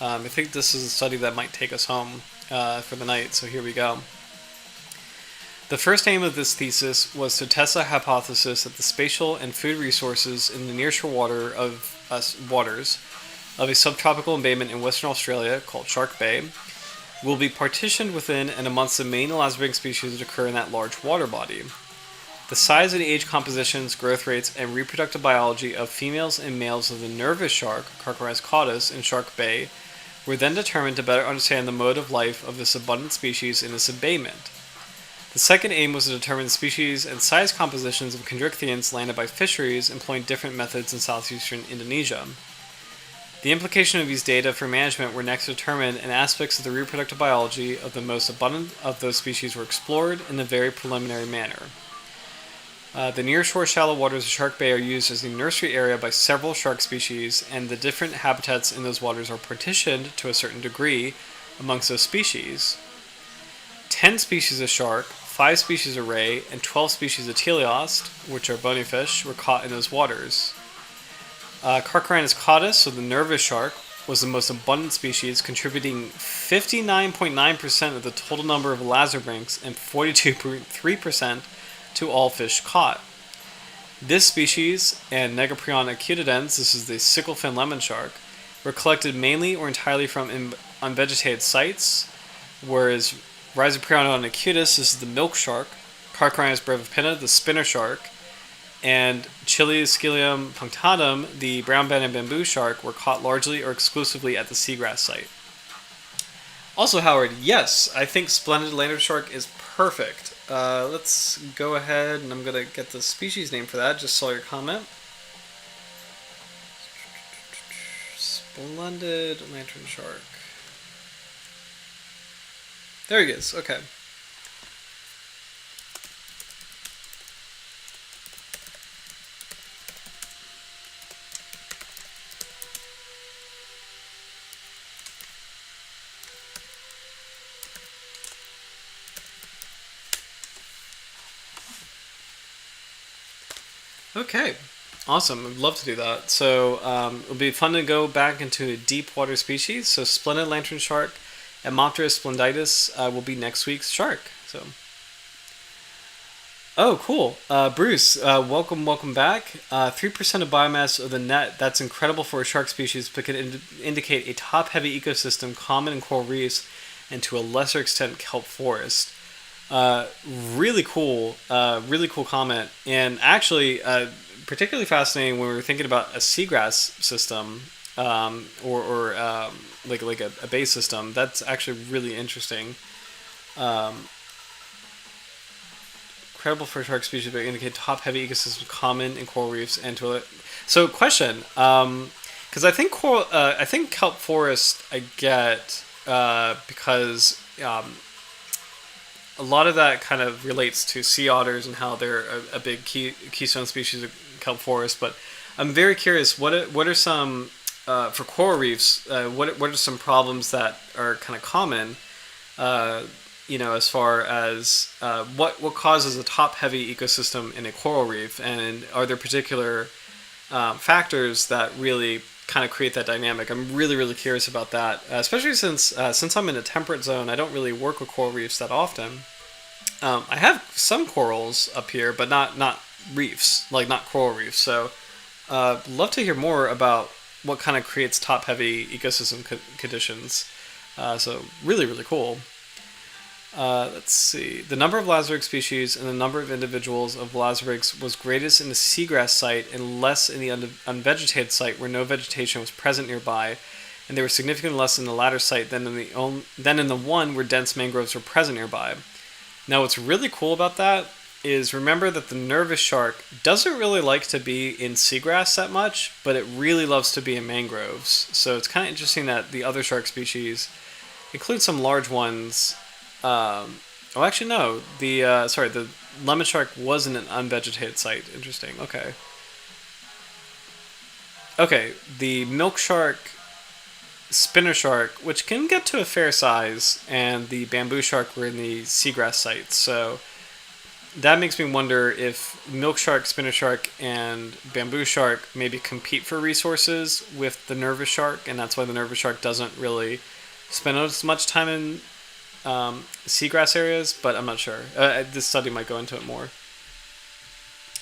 I think this is a study that might take us home for the night, so here we go. The first aim of this thesis was to test the hypothesis that the spatial and food resources in the nearshore waters of a subtropical embayment in Western Australia called Shark Bay will be partitioned within and amongst the main Elazabrinks species that occur in that large water body. The size and age compositions, growth rates, and reproductive biology of females and males of the nervous shark, Carcharhinus cautus, in Shark Bay were then determined to better understand the mode of life of this abundant species in this embayment. The second aim was to determine the species and size compositions of chondrichthyans landed by fisheries employing different methods in southeastern Indonesia. The implication of these data for management were next determined, and aspects of the reproductive biology of the most abundant of those species were explored in a very preliminary manner. The nearshore shallow waters of Shark Bay are used as a nursery area by several shark species, and the different habitats in those waters are partitioned to a certain degree amongst those species. 10 species of shark, 5 species of ray, and 12 species of teleost, which are bony fish, were caught in those waters. Carcharhinus cautus, so the nervous shark, was the most abundant species, contributing 59.9% of the total number of Elazabrinks and 42.3% to all fish caught. This species and Negaprion acutidens, this is the sicklefin lemon shark, were collected mainly or entirely from unvegetated sites, whereas Rhizoprion acutus, this is the milk shark, Carcharhinus brevipinna, the spinner shark, and Chileoscilium punctatum, the brown-banded bamboo shark, were caught largely or exclusively at the seagrass site. Also, Howard, yes, I think splendid lantern shark is perfect. Let's go ahead, and I'm going to get the species name for that. Just saw your comment. Splendid lantern shark. There he is. Okay. Okay, awesome. I'd love to do that. So it'll be fun to go back into a deep water species. So splendid lantern shark, Hemopterus splenditis will be next week's shark. So, oh, cool. Bruce, welcome back. 3% of biomass of the net. That's incredible for a shark species, but can indicate a top-heavy ecosystem common in coral reefs and to a lesser extent kelp forest. Really cool comment, and actually particularly fascinating when we were thinking about a seagrass system or like a bay system. That's actually really interesting. Incredible for shark species, but indicate top heavy ecosystem common in coral reefs and to a so question because I think kelp forest I get because a lot of that kind of relates to sea otters and how they're a big keystone species of kelp forest. But I'm very curious, what are some, for coral reefs, what are some problems that are kind of common, as far as what causes a top-heavy ecosystem in a coral reef? And are there particular factors that really kind of create that dynamic? I'm really, really curious about that, especially since I'm in a temperate zone. I don't really work with coral reefs that often. I have some corals up here, but not reefs, like not coral reefs. So love to hear more about what kind of creates top-heavy ecosystem conditions. So really, really cool. Let's see. The number of Elazabrinks species and the number of individuals of Elazabrinks was greatest in the seagrass site and less in the unvegetated site where no vegetation was present nearby, and they were significantly less in the latter site than in the one where dense mangroves were present nearby. Now, what's really cool about that is remember that the nervous shark doesn't really like to be in seagrass that much, but it really loves to be in mangroves. So it's kind of interesting that the other shark species include some large ones. Actually, no. The lemon shark was in an unvegetated site. Interesting. Okay. Okay, the milk shark, spinner shark, which can get to a fair size, and the bamboo shark were in the seagrass sites. So that makes me wonder if milk shark, spinner shark, and bamboo shark maybe compete for resources with the nervous shark, and that's why the nervous shark doesn't really spend as much time in seagrass areas, but I'm not sure. This study might go into it more.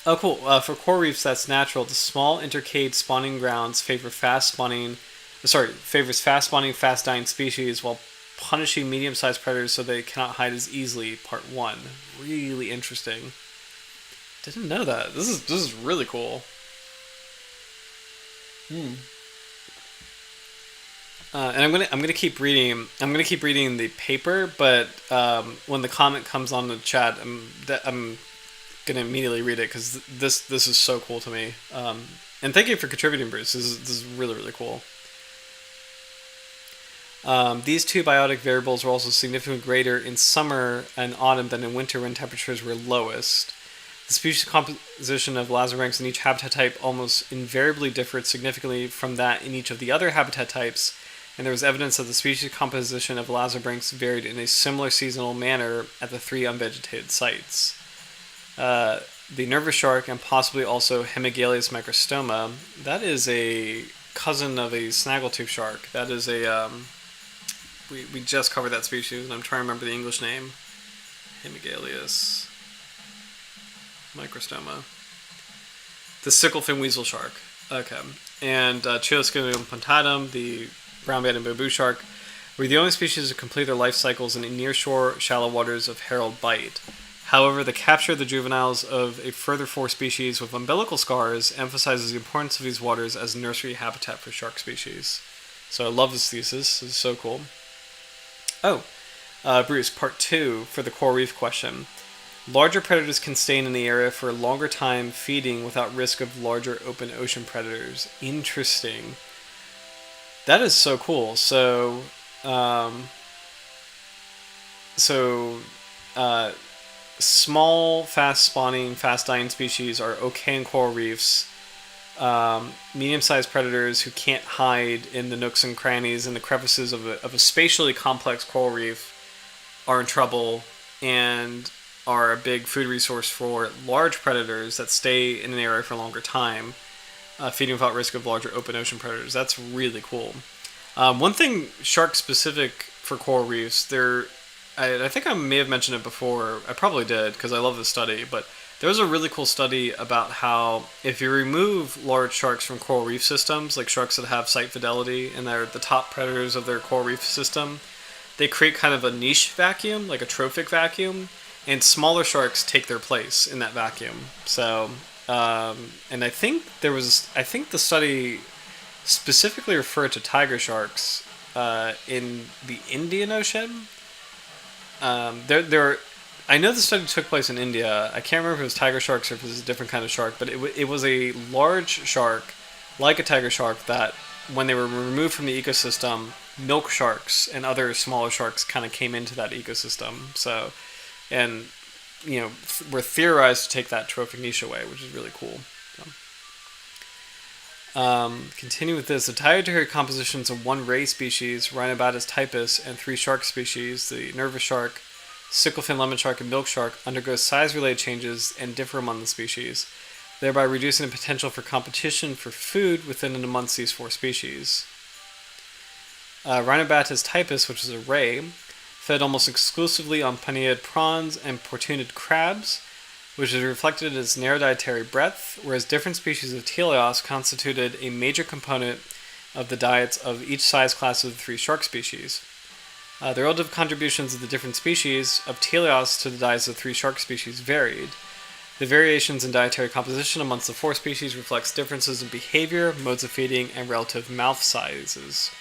Oh, cool. For coral reefs, that's natural. The small intercade spawning grounds favors fast spawning, fast dying species while punishing medium-sized predators so they cannot hide as easily. Part 1. Really interesting. Didn't know that. This is really cool. And I'm gonna keep reading. I'm gonna keep reading the paper, but when the comment comes on the chat, I'm gonna immediately read it because this is so cool to me. And thank you for contributing, Bruce. This is really, really cool. These two biotic variables were also significantly greater in summer and autumn than in winter when temperatures were lowest. The species composition of lazarbanks in each habitat type almost invariably differed significantly from that in each of the other habitat types, and there was evidence that the species composition of lazarbanks varied in a similar seasonal manner at the 3 unvegetated sites. The nervous shark and possibly also Hemigalius microstoma, that is a cousin of a snaggletooth shark. That is a we just covered that species, and I'm trying to remember the English name. Hemigalius microstoma. The sickle-fin weasel shark. Okay. And Chilasconium punctatum, the brown-banded bamboo shark, were the only species to complete their life cycles in near-shore, shallow waters of Herald Bight. However, the capture of the juveniles of a further 4 species with umbilical scars emphasizes the importance of these waters as nursery habitat for shark species. So I love this thesis. This is so cool. Bruce, part 2 for the coral reef question. Larger predators can stay in the area for a longer time feeding without risk of larger open ocean predators. Interesting. That is so cool. So, small, fast spawning, fast dying species are okay in coral reefs. Medium-sized predators who can't hide in the nooks and crannies and the crevices of a spatially complex coral reef are in trouble and are a big food resource for large predators that stay in an area for a longer time, feeding without risk of larger open ocean predators. That's really cool. One thing shark-specific for coral reefs, I think I may have mentioned it before. I probably did because I love this study, but there was a really cool study about how if you remove large sharks from coral reef systems, like sharks that have site fidelity and they're the top predators of their coral reef system, they create kind of a niche vacuum, like a trophic vacuum, and smaller sharks take their place in that vacuum. So, and I think the study specifically referred to tiger sharks in the Indian Ocean. I know the study took place in India. I can't remember if it was tiger sharks or if it was a different kind of shark, but it was a large shark, like a tiger shark, that when they were removed from the ecosystem, milk sharks and other smaller sharks kind of came into that ecosystem. So, and were theorized to take that trophic niche away, which is really cool. So. Continue with this. The dietary compositions of 1 ray species, Rhinobatus typus, and 3 shark species, the nervous shark, sickle-fin lemon shark, and milk shark, undergo size-related changes and differ among the species, thereby reducing the potential for competition for food within and amongst these 4 species. Rhinobatus typus, which is a ray, fed almost exclusively on pinnate prawns and portunid crabs, which is reflected in its narrow dietary breadth, whereas different species of teleos constituted a major component of the diets of each size class of the 3 shark species. The relative contributions of the different species of teleos to the diets of the 3 shark species varied. The variations in dietary composition amongst the 4 species reflects differences in behavior, modes of feeding, and relative mouth sizes.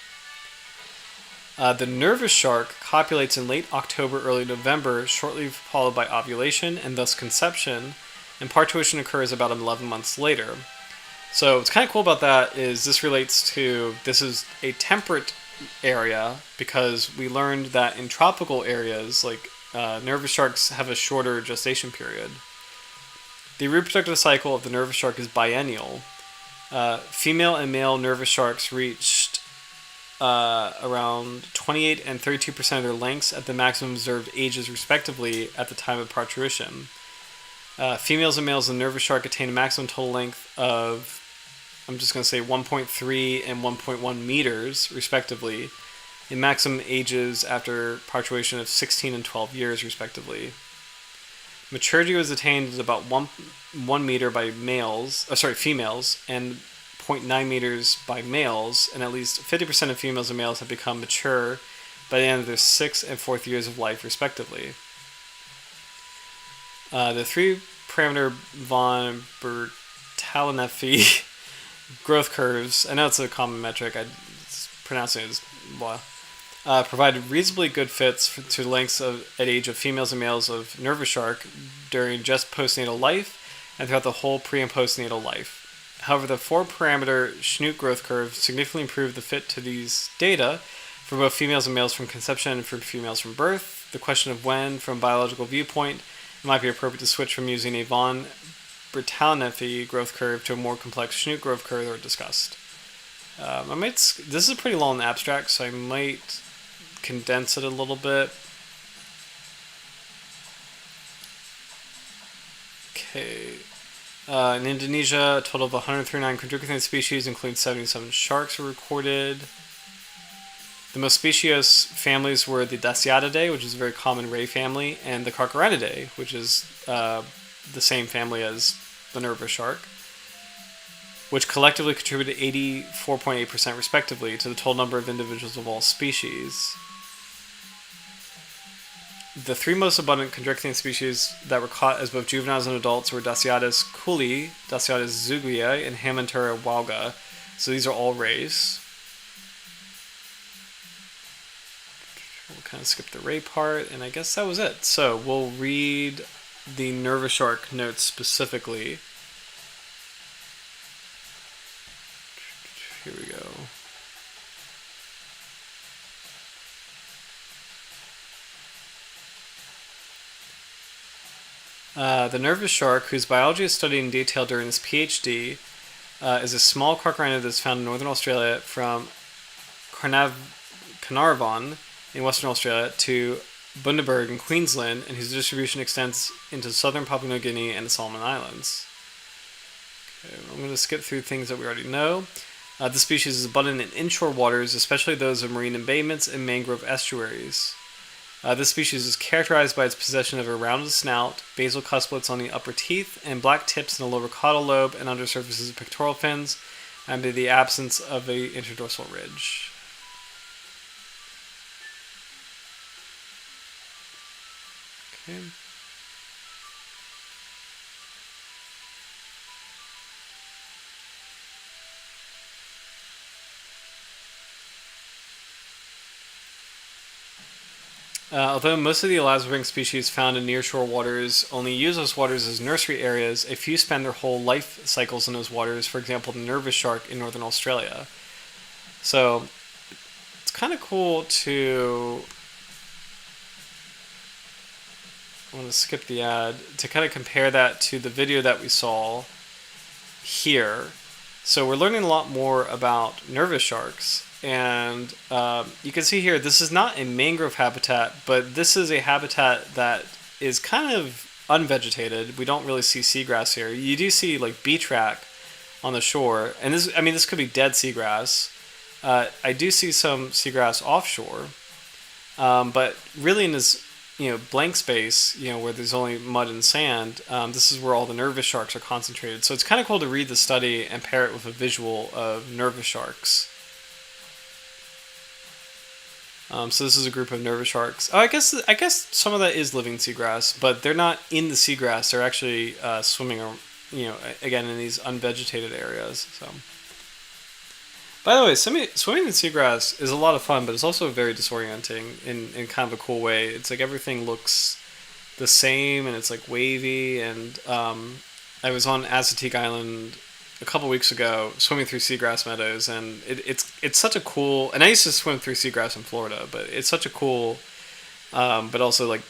The nervous shark copulates in late October, early November, shortly followed by ovulation and thus conception, and parturition occurs about 11 months later. So what's kind of cool about that is this is a temperate area, because we learned that in tropical areas, like nervous sharks have a shorter gestation period. The reproductive cycle of the nervous shark is biennial. Female and male nervous sharks reached around 28 and 32% of their lengths at the maximum observed ages respectively at the time of parturition. Females and males in the nervous shark attain a maximum total length of, I'm just going to say 1.3 and 1.1 meters respectively, in maximum ages after parturition of 16 and 12 years respectively. Maturity was attained at about 1 meter by females, and 0.9 meters by males, and at least 50% of females and males have become mature by the end of their 6th and 4th years of life, respectively. The 3-parameter von Bertalanffy growth curves, I know it's a common metric, pronouncing it as blah, provided reasonably good fits to lengths at age of females and males of nervous shark during just postnatal life and throughout the whole pre- and postnatal life. However, the 4-parameter Schnute growth curve significantly improved the fit to these data for both females and males from conception and for females from birth. The question of when, from a biological viewpoint, it might be appropriate to switch from using a von Bertalanffy growth curve to a more complex Schnute growth curve are discussed. This is pretty long in the abstract, so I might condense it a little bit. Okay. In Indonesia, a total of 139 quadricothian species, including 77 sharks, were recorded. The most specious families were the Dasyatidae, which is a very common ray family, and the Carcharhinidae, which is the same family as the nervous shark, which collectively contributed 84.8% respectively to the total number of individuals of all species. The 3 most abundant chondrichthyan species that were caught as both juveniles and adults were Dasyatis cooley, Dasyatis zuglia, and Hamantura wauga. So these are all rays. We'll kind of skip the ray part, and I guess that was it. So we'll read the nervous shark notes specifically. Here we go. The nervous shark, whose biology is studied in detail during his PhD, is a small carcharhinid that is found in northern Australia from Carnarvon in Western Australia to Bundaberg in Queensland, and whose distribution extends into southern Papua New Guinea and the Solomon Islands. Okay, I'm going to skip through things that we already know. This species is abundant in inshore waters, especially those of marine embayments and mangrove estuaries. This species is characterized by its possession of a rounded snout, basal cusplets on the upper teeth, and black tips in the lower caudal lobe and undersurfaces of pectoral fins, and by the absence of a interdorsal ridge. Okay. Although most of the elasmobranch species found in nearshore waters only use those waters as nursery areas, a few spend their whole life cycles in those waters, for example, the nervous shark in northern Australia. So, it's kind of cool to... I want to skip the ad, to kind of compare that to the video that we saw here. So we're learning a lot more about nervous sharks. And you can see here, this is not a mangrove habitat, but this is a habitat that is kind of unvegetated. We don't really see seagrass here. You do see like beach rack on the shore, and this could be dead seagrass. I do see some seagrass offshore, but really in this blank space, where there's only mud and sand, this is where all the nervous sharks are concentrated. So it's kind of cool to read the study and pair it with a visual of nervous sharks. So this is a group of nervous sharks. Oh, I guess some of that is living seagrass, but they're not in the seagrass. They're actually swimming, again in these unvegetated areas. So By the way, swimming in seagrass is a lot of fun, but it's also very disorienting in kind of a cool way. It's like everything looks the same and it's like wavy. And I was on Assateague Island a couple weeks ago swimming through seagrass meadows, and it's such a cool. And I used to swim through seagrass in Florida, but it's such a cool, but also like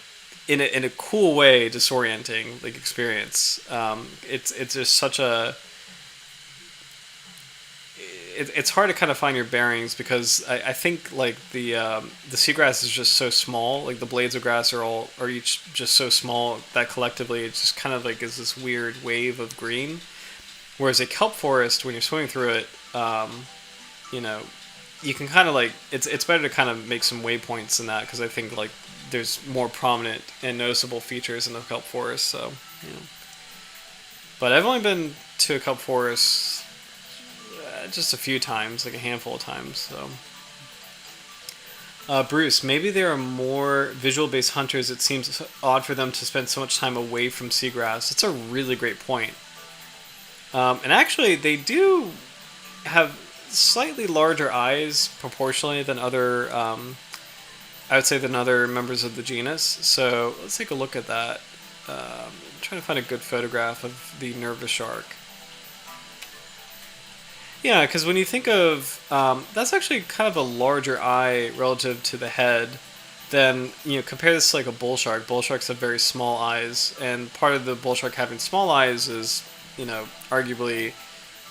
in a cool way disorienting like experience. It's just such a it's hard to kind of find your bearings because I think like the seagrass is just so small. Like the blades of grass are each just so small that collectively it just kind of like is this weird wave of green. Whereas a kelp forest, when you're swimming through it, you know, you can kind of like it's better to kind of make some waypoints in that because I think like there's more prominent and noticeable features in the kelp forest. So, you know. But I've only been to a kelp forest just a few times, like a handful of times. So, Bruce, maybe there are more visual-based hunters. It seems odd for them to spend so much time away from seagrass. It's a really great point. And actually, they do have slightly larger eyes proportionally than other, I would say, than other members of the genus. So let's take a look at that. I'm trying to find a good photograph of the nervous shark. Yeah, because when you think of, that's actually kind of a larger eye relative to the head than, you know, compare this to like a bull shark. Bull sharks have very small eyes, and part of the bull shark having small eyes is, you know, arguably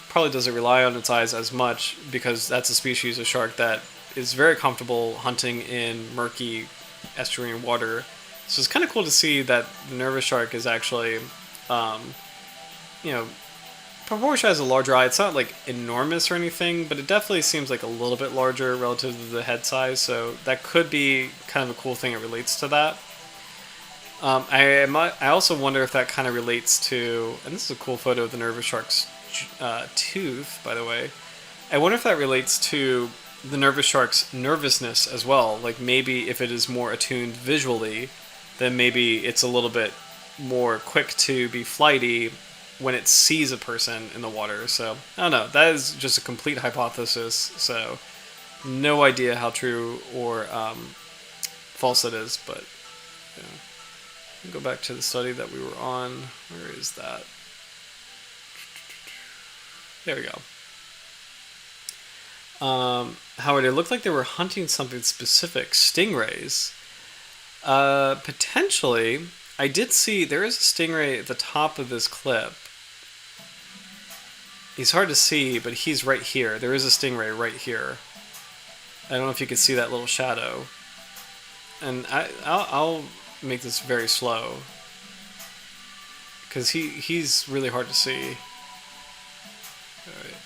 probably doesn't rely on its eyes as much because that's a species of shark that is very comfortable hunting in murky estuarine water. So it's kind of cool to see that the nervous shark is actually, you know, proportion has a larger eye. It's not like enormous or anything, but it definitely seems like a little bit larger relative to the head size. So that could be kind of a cool thing that relates to that. I also wonder if that kind of relates to, and this is a cool photo of the nervous shark's tooth, by the way. I wonder if that relates to the nervous shark's nervousness as well. Like maybe if it is more attuned visually, then maybe it's a little bit more quick to be flighty when it sees a person in the water. So I don't know. That is just a complete hypothesis. So no idea how true or false it is, but you know. Go back to the study that we were on. Where is that? There we go. Howard, it looked like they were hunting something specific. Stingrays. Potentially. I did see there is a stingray at the top of this clip. He's hard to see, but he's right here. There is a stingray right here. I don't know if you can see that little shadow. And I'll make this very slow because he's really hard to see. All right.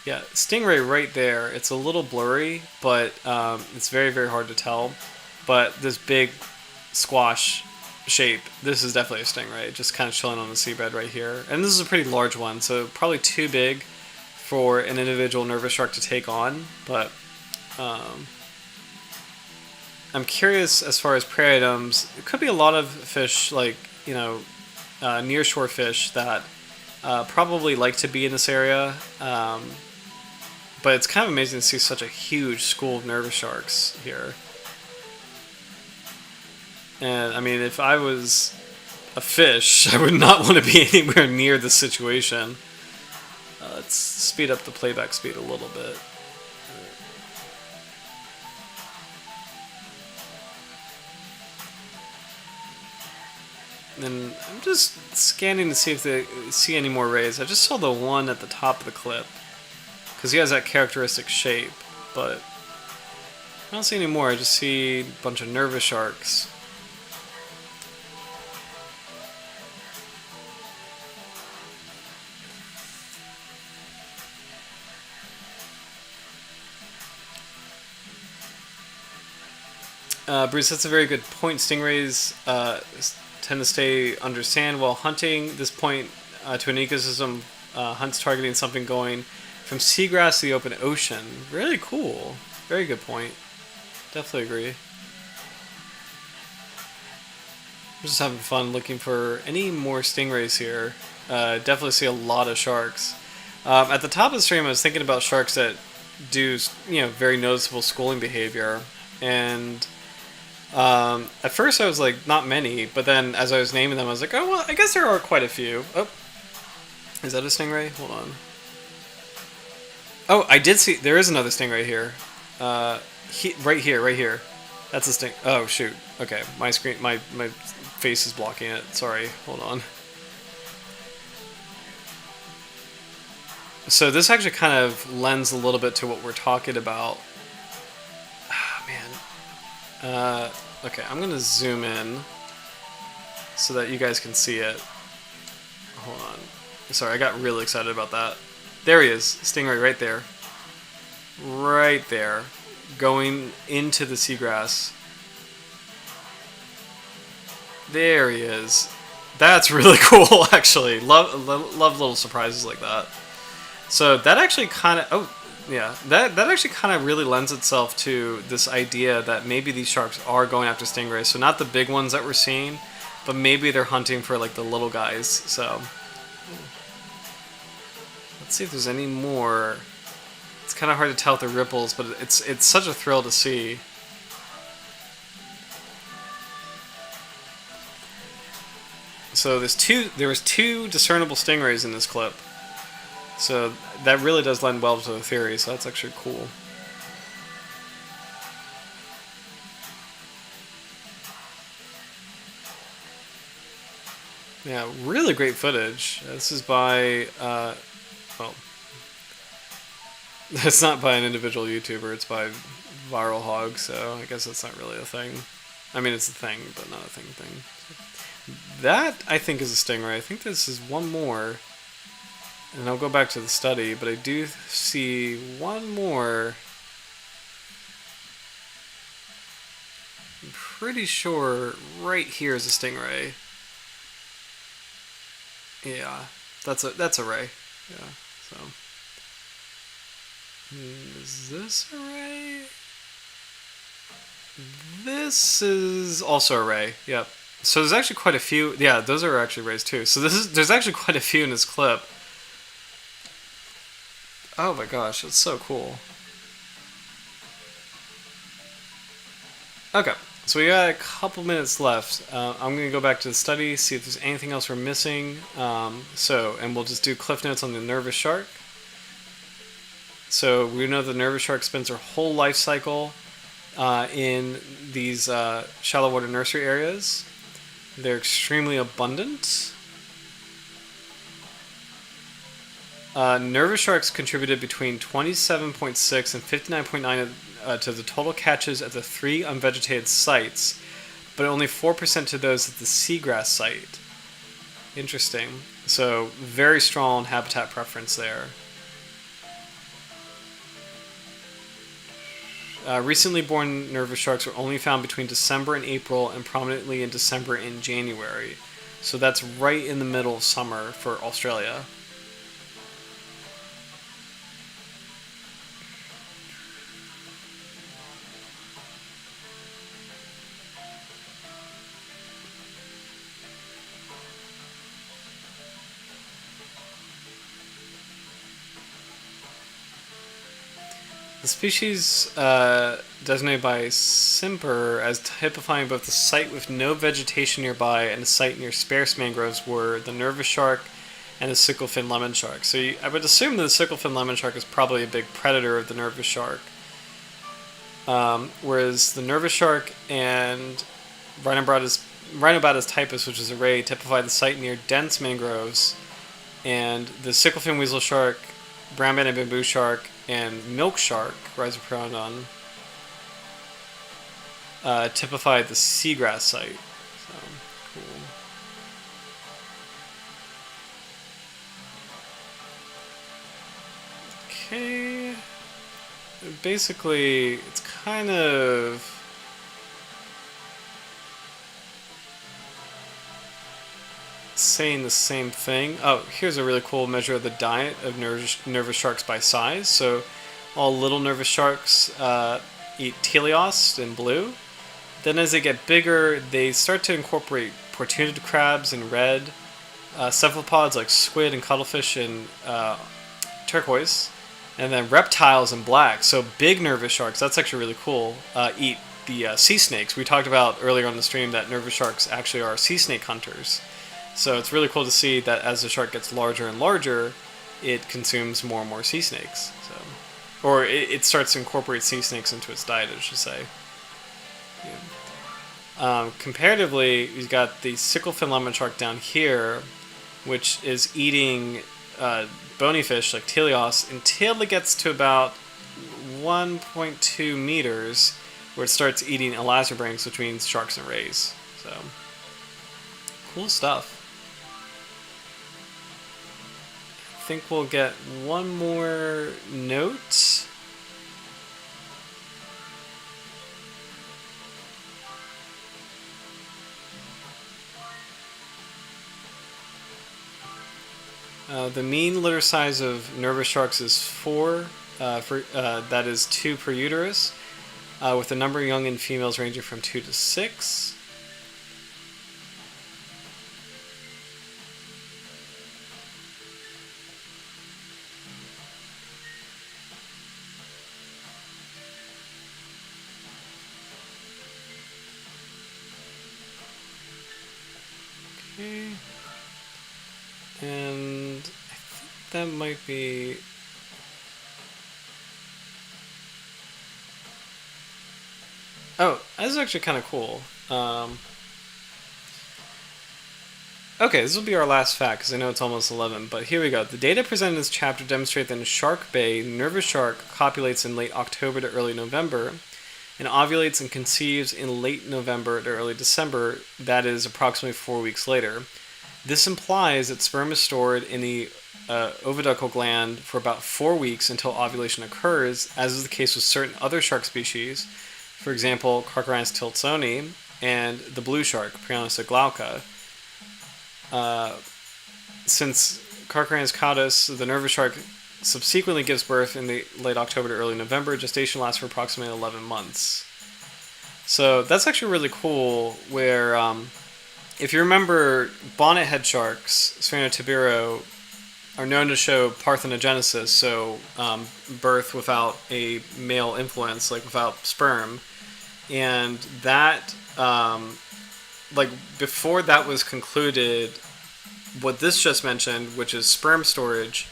Yeah, stingray right there. It's a little blurry, but it's very, very hard to tell. But this big squash shape, this is definitely a stingray, just kind of chilling on the seabed right here. And this is a pretty large one, so probably too big for an individual nervous shark to take on. But I'm curious as far as prey items. It could be a lot of fish, like, you know, near shore fish that probably like to be in this area. But it's kind of amazing to see such a huge school of nervous sharks here. And I mean, if I was a fish, I would not want to be anywhere near this situation. Let's speed up the playback speed a little bit. And I'm just scanning to see if they see any more rays. I just saw the one at the top of the clip because he has that characteristic shape, but I don't see any more. I just see a bunch of nervous sharks. Bruce, that's a very good point. Stingrays tend to stay under sand while hunting. This point to an ecosystem hunts targeting something going from seagrass to the open ocean. Really cool. Very good point. Definitely agree. I'm just having fun looking for any more stingrays here. Definitely see a lot of sharks. At the top of the stream, I was thinking about sharks that do, very noticeable schooling behavior. And at first I was like, not many. But then as I was naming them, I was like, oh, well, I guess there are quite a few. Oh, is that a stingray? Hold on. Oh, I did see, there is another stingray here. Right here. That's a sting. Oh, shoot. Okay, my screen, my face is blocking it. Sorry, hold on. So this actually kind of lends a little bit to what we're talking about. Ah, man. Okay, I'm gonna zoom in so that you guys can see it. Hold on. Sorry, I got really excited about that. There he is, stingray right there. Right there. Going into the seagrass. There he is. That's really cool, actually. Love little surprises like that. So that actually kind of, that actually kind of really lends itself to this idea that maybe these sharks are going after stingrays. So not the big ones that we're seeing, but maybe they're hunting for like the little guys. So let's see if there's any more. It's kind of hard to tell with the ripples, but it's such a thrill to see. So there was two discernible stingrays in this clip. So that really does lend well to the theory, so that's actually cool. Yeah, really great footage. This is by, well, it's not by an individual YouTuber, it's by Viral Hog, so I guess that's not really a thing. I mean, it's a thing, but not a thing. That, I think, is a stingray. I think this is one more. And I'll go back to the study, but I do see one more. I'm pretty sure right here is a stingray. Yeah, that's a ray. Yeah, so. Is this a ray? This is also a ray, yep. So there's actually quite a few. Yeah, those are actually rays too. So there's actually quite a few in this clip. Oh my gosh, it's so cool. Okay, so we got a couple minutes left. I'm going to go back to the study, see if there's anything else we're missing. And we'll just do cliff notes on the nervous shark. So we know the nervous shark spends their whole life cycle in these shallow water nursery areas. They're extremely abundant. Nervous sharks contributed between 27.6 and 59.9 to the total catches at the 3 unvegetated sites, but only 4% to those at the seagrass site. Interesting. So very strong habitat preference there. Recently born nervous sharks were only found between December and April and prominently in December and January. So that's right in the middle of summer for Australia. The species designated by Simper as typifying both the site with no vegetation nearby and the site near sparse mangroves were the nervous shark and the sicklefin lemon shark. So I would assume that the sicklefin lemon shark is probably a big predator of the nervous shark. Whereas the nervous shark and Rhinobatus typus, which is a ray, typify the site near dense mangroves, and the sicklefin weasel shark, brown-banded bamboo shark, and milk shark, Rhizopterodon, typified the seagrass site. So, cool. Okay. Basically, it's kind of saying the same thing. Oh, here's a really cool measure of the diet of nervous sharks by size. So all little nervous sharks eat teleost in blue. Then as they get bigger, they start to incorporate portunid crabs in red, cephalopods like squid and cuttlefish in turquoise. And then reptiles in black. So big nervous sharks, that's actually really cool, eat the sea snakes. We talked about earlier on the stream that nervous sharks actually are sea snake hunters. So it's really cool to see that as the shark gets larger and larger, it consumes more and more sea snakes. Or it starts to incorporate sea snakes into its diet, I should say. Yeah. Comparatively, you've got the sicklefin lemon shark down here, which is eating bony fish like teleos until it gets to about 1.2 meters, where it starts eating elastobrains, which means sharks and rays. So, cool stuff. I think we'll get one more note. The mean litter size of nervous sharks is 4. That is 2 per uterus, with the number of young and females ranging from 2 to 6. Okay. And I think that might be... Oh, this is actually kind of cool. Okay, this will be our last fact, because I know it's almost 11, but here we go. The data presented in this chapter demonstrate that in Shark Bay, nervous shark copulates in late October to early November, and ovulates and conceives in late November to early December, that is approximately 4 weeks later. This implies that sperm is stored in the oviductal gland for about 4 weeks until ovulation occurs, as is the case with certain other shark species, for example, Carcharhinus tiltsoni and the blue shark, Prionosa glauca. Since Carcharhinus cautus, the nervous shark subsequently gives birth in the late October to early November, gestation lasts for approximately 11 months. So that's actually really cool, where if you remember, bonnethead sharks, Sphaenotibiero, are known to show parthenogenesis, so birth without a male influence, like without sperm. And that, before that was concluded, what this just mentioned, which is sperm storage,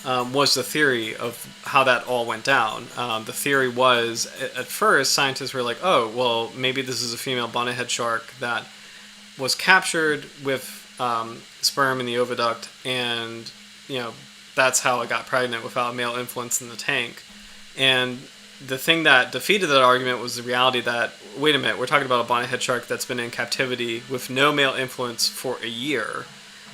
was the theory of how that all went down. The theory was, at first, scientists were like, oh, well, maybe this is a female bonnethead shark that was captured with sperm in the oviduct, and that's how it got pregnant without male influence in the tank. And the thing that defeated that argument was the reality that, wait a minute, we're talking about a bonnethead shark that's been in captivity with no male influence for a year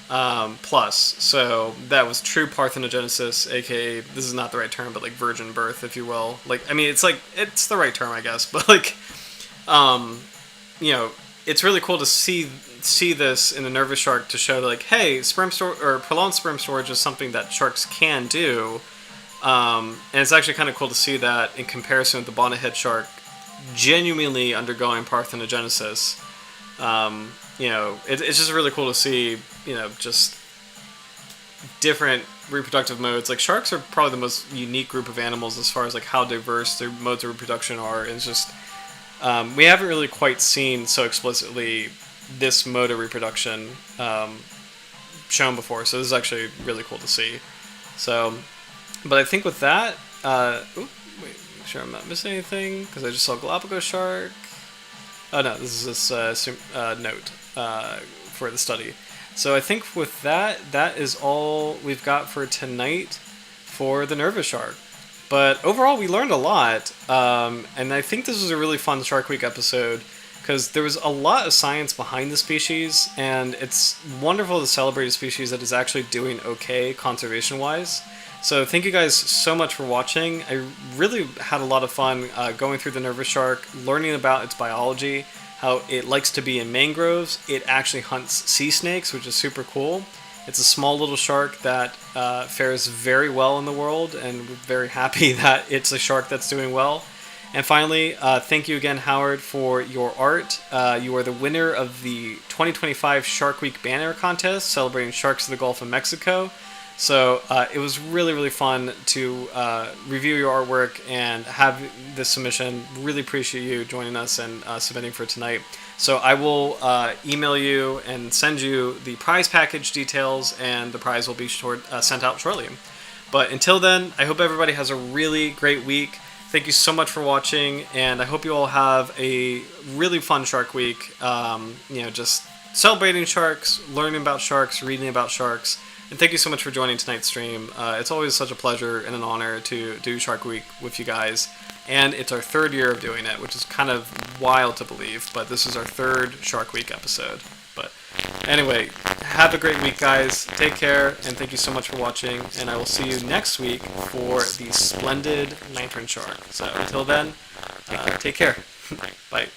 plus. So that was true parthenogenesis, aka, this is not the right term, but like virgin birth, if you will. It's the right term, I guess, but it's really cool to see this in a nervous shark, to show like, hey, prolonged sperm storage is something that sharks can do, and it's actually kind of cool to see that in comparison with the bonnethead shark genuinely undergoing parthenogenesis. It's just really cool to see, just different reproductive modes. Like, sharks are probably the most unique group of animals as far as like how diverse their modes of reproduction are. It's just we haven't really quite seen so explicitly this mode of reproduction shown before, so this is actually really cool to see. So, but I think with that, make sure I'm not missing anything, because I just saw Galapagos shark. Oh no, this is this note for the study. So I think with that is all we've got for tonight for the nervous shark. But overall, we learned a lot, and I think this was a really fun Shark Week episode, because there was a lot of science behind the species, and it's wonderful to celebrate a species that is actually doing okay conservation-wise. So thank you guys so much for watching. I really had a lot of fun going through the nervous shark, learning about its biology, how it likes to be in mangroves. It actually hunts sea snakes, which is super cool. It's a small little shark that fares very well in the world, and we're very happy that it's a shark that's doing well. And finally, thank you again, Howard, for your art. You are the winner of the 2025 Shark Week banner contest celebrating sharks in the Gulf of Mexico. So it was really, really fun to review your artwork and have this submission. Really appreciate you joining us and submitting for tonight. So I will email you and send you the prize package details, and the prize will be sent out shortly. But until then, I hope everybody has a really great week. Thank you so much for watching, and I hope you all have a really fun Shark Week. Just celebrating sharks, learning about sharks, reading about sharks. And thank you so much for joining tonight's stream. It's always such a pleasure and an honor to do Shark Week with you guys. And it's our 3rd year of doing it, which is kind of wild to believe, but this is our 3rd Shark Week episode. But anyway, have a great week, guys. Take care, and thank you so much for watching. And I will see you next week for the splendid nitrine shark. So until then, take care. Bye.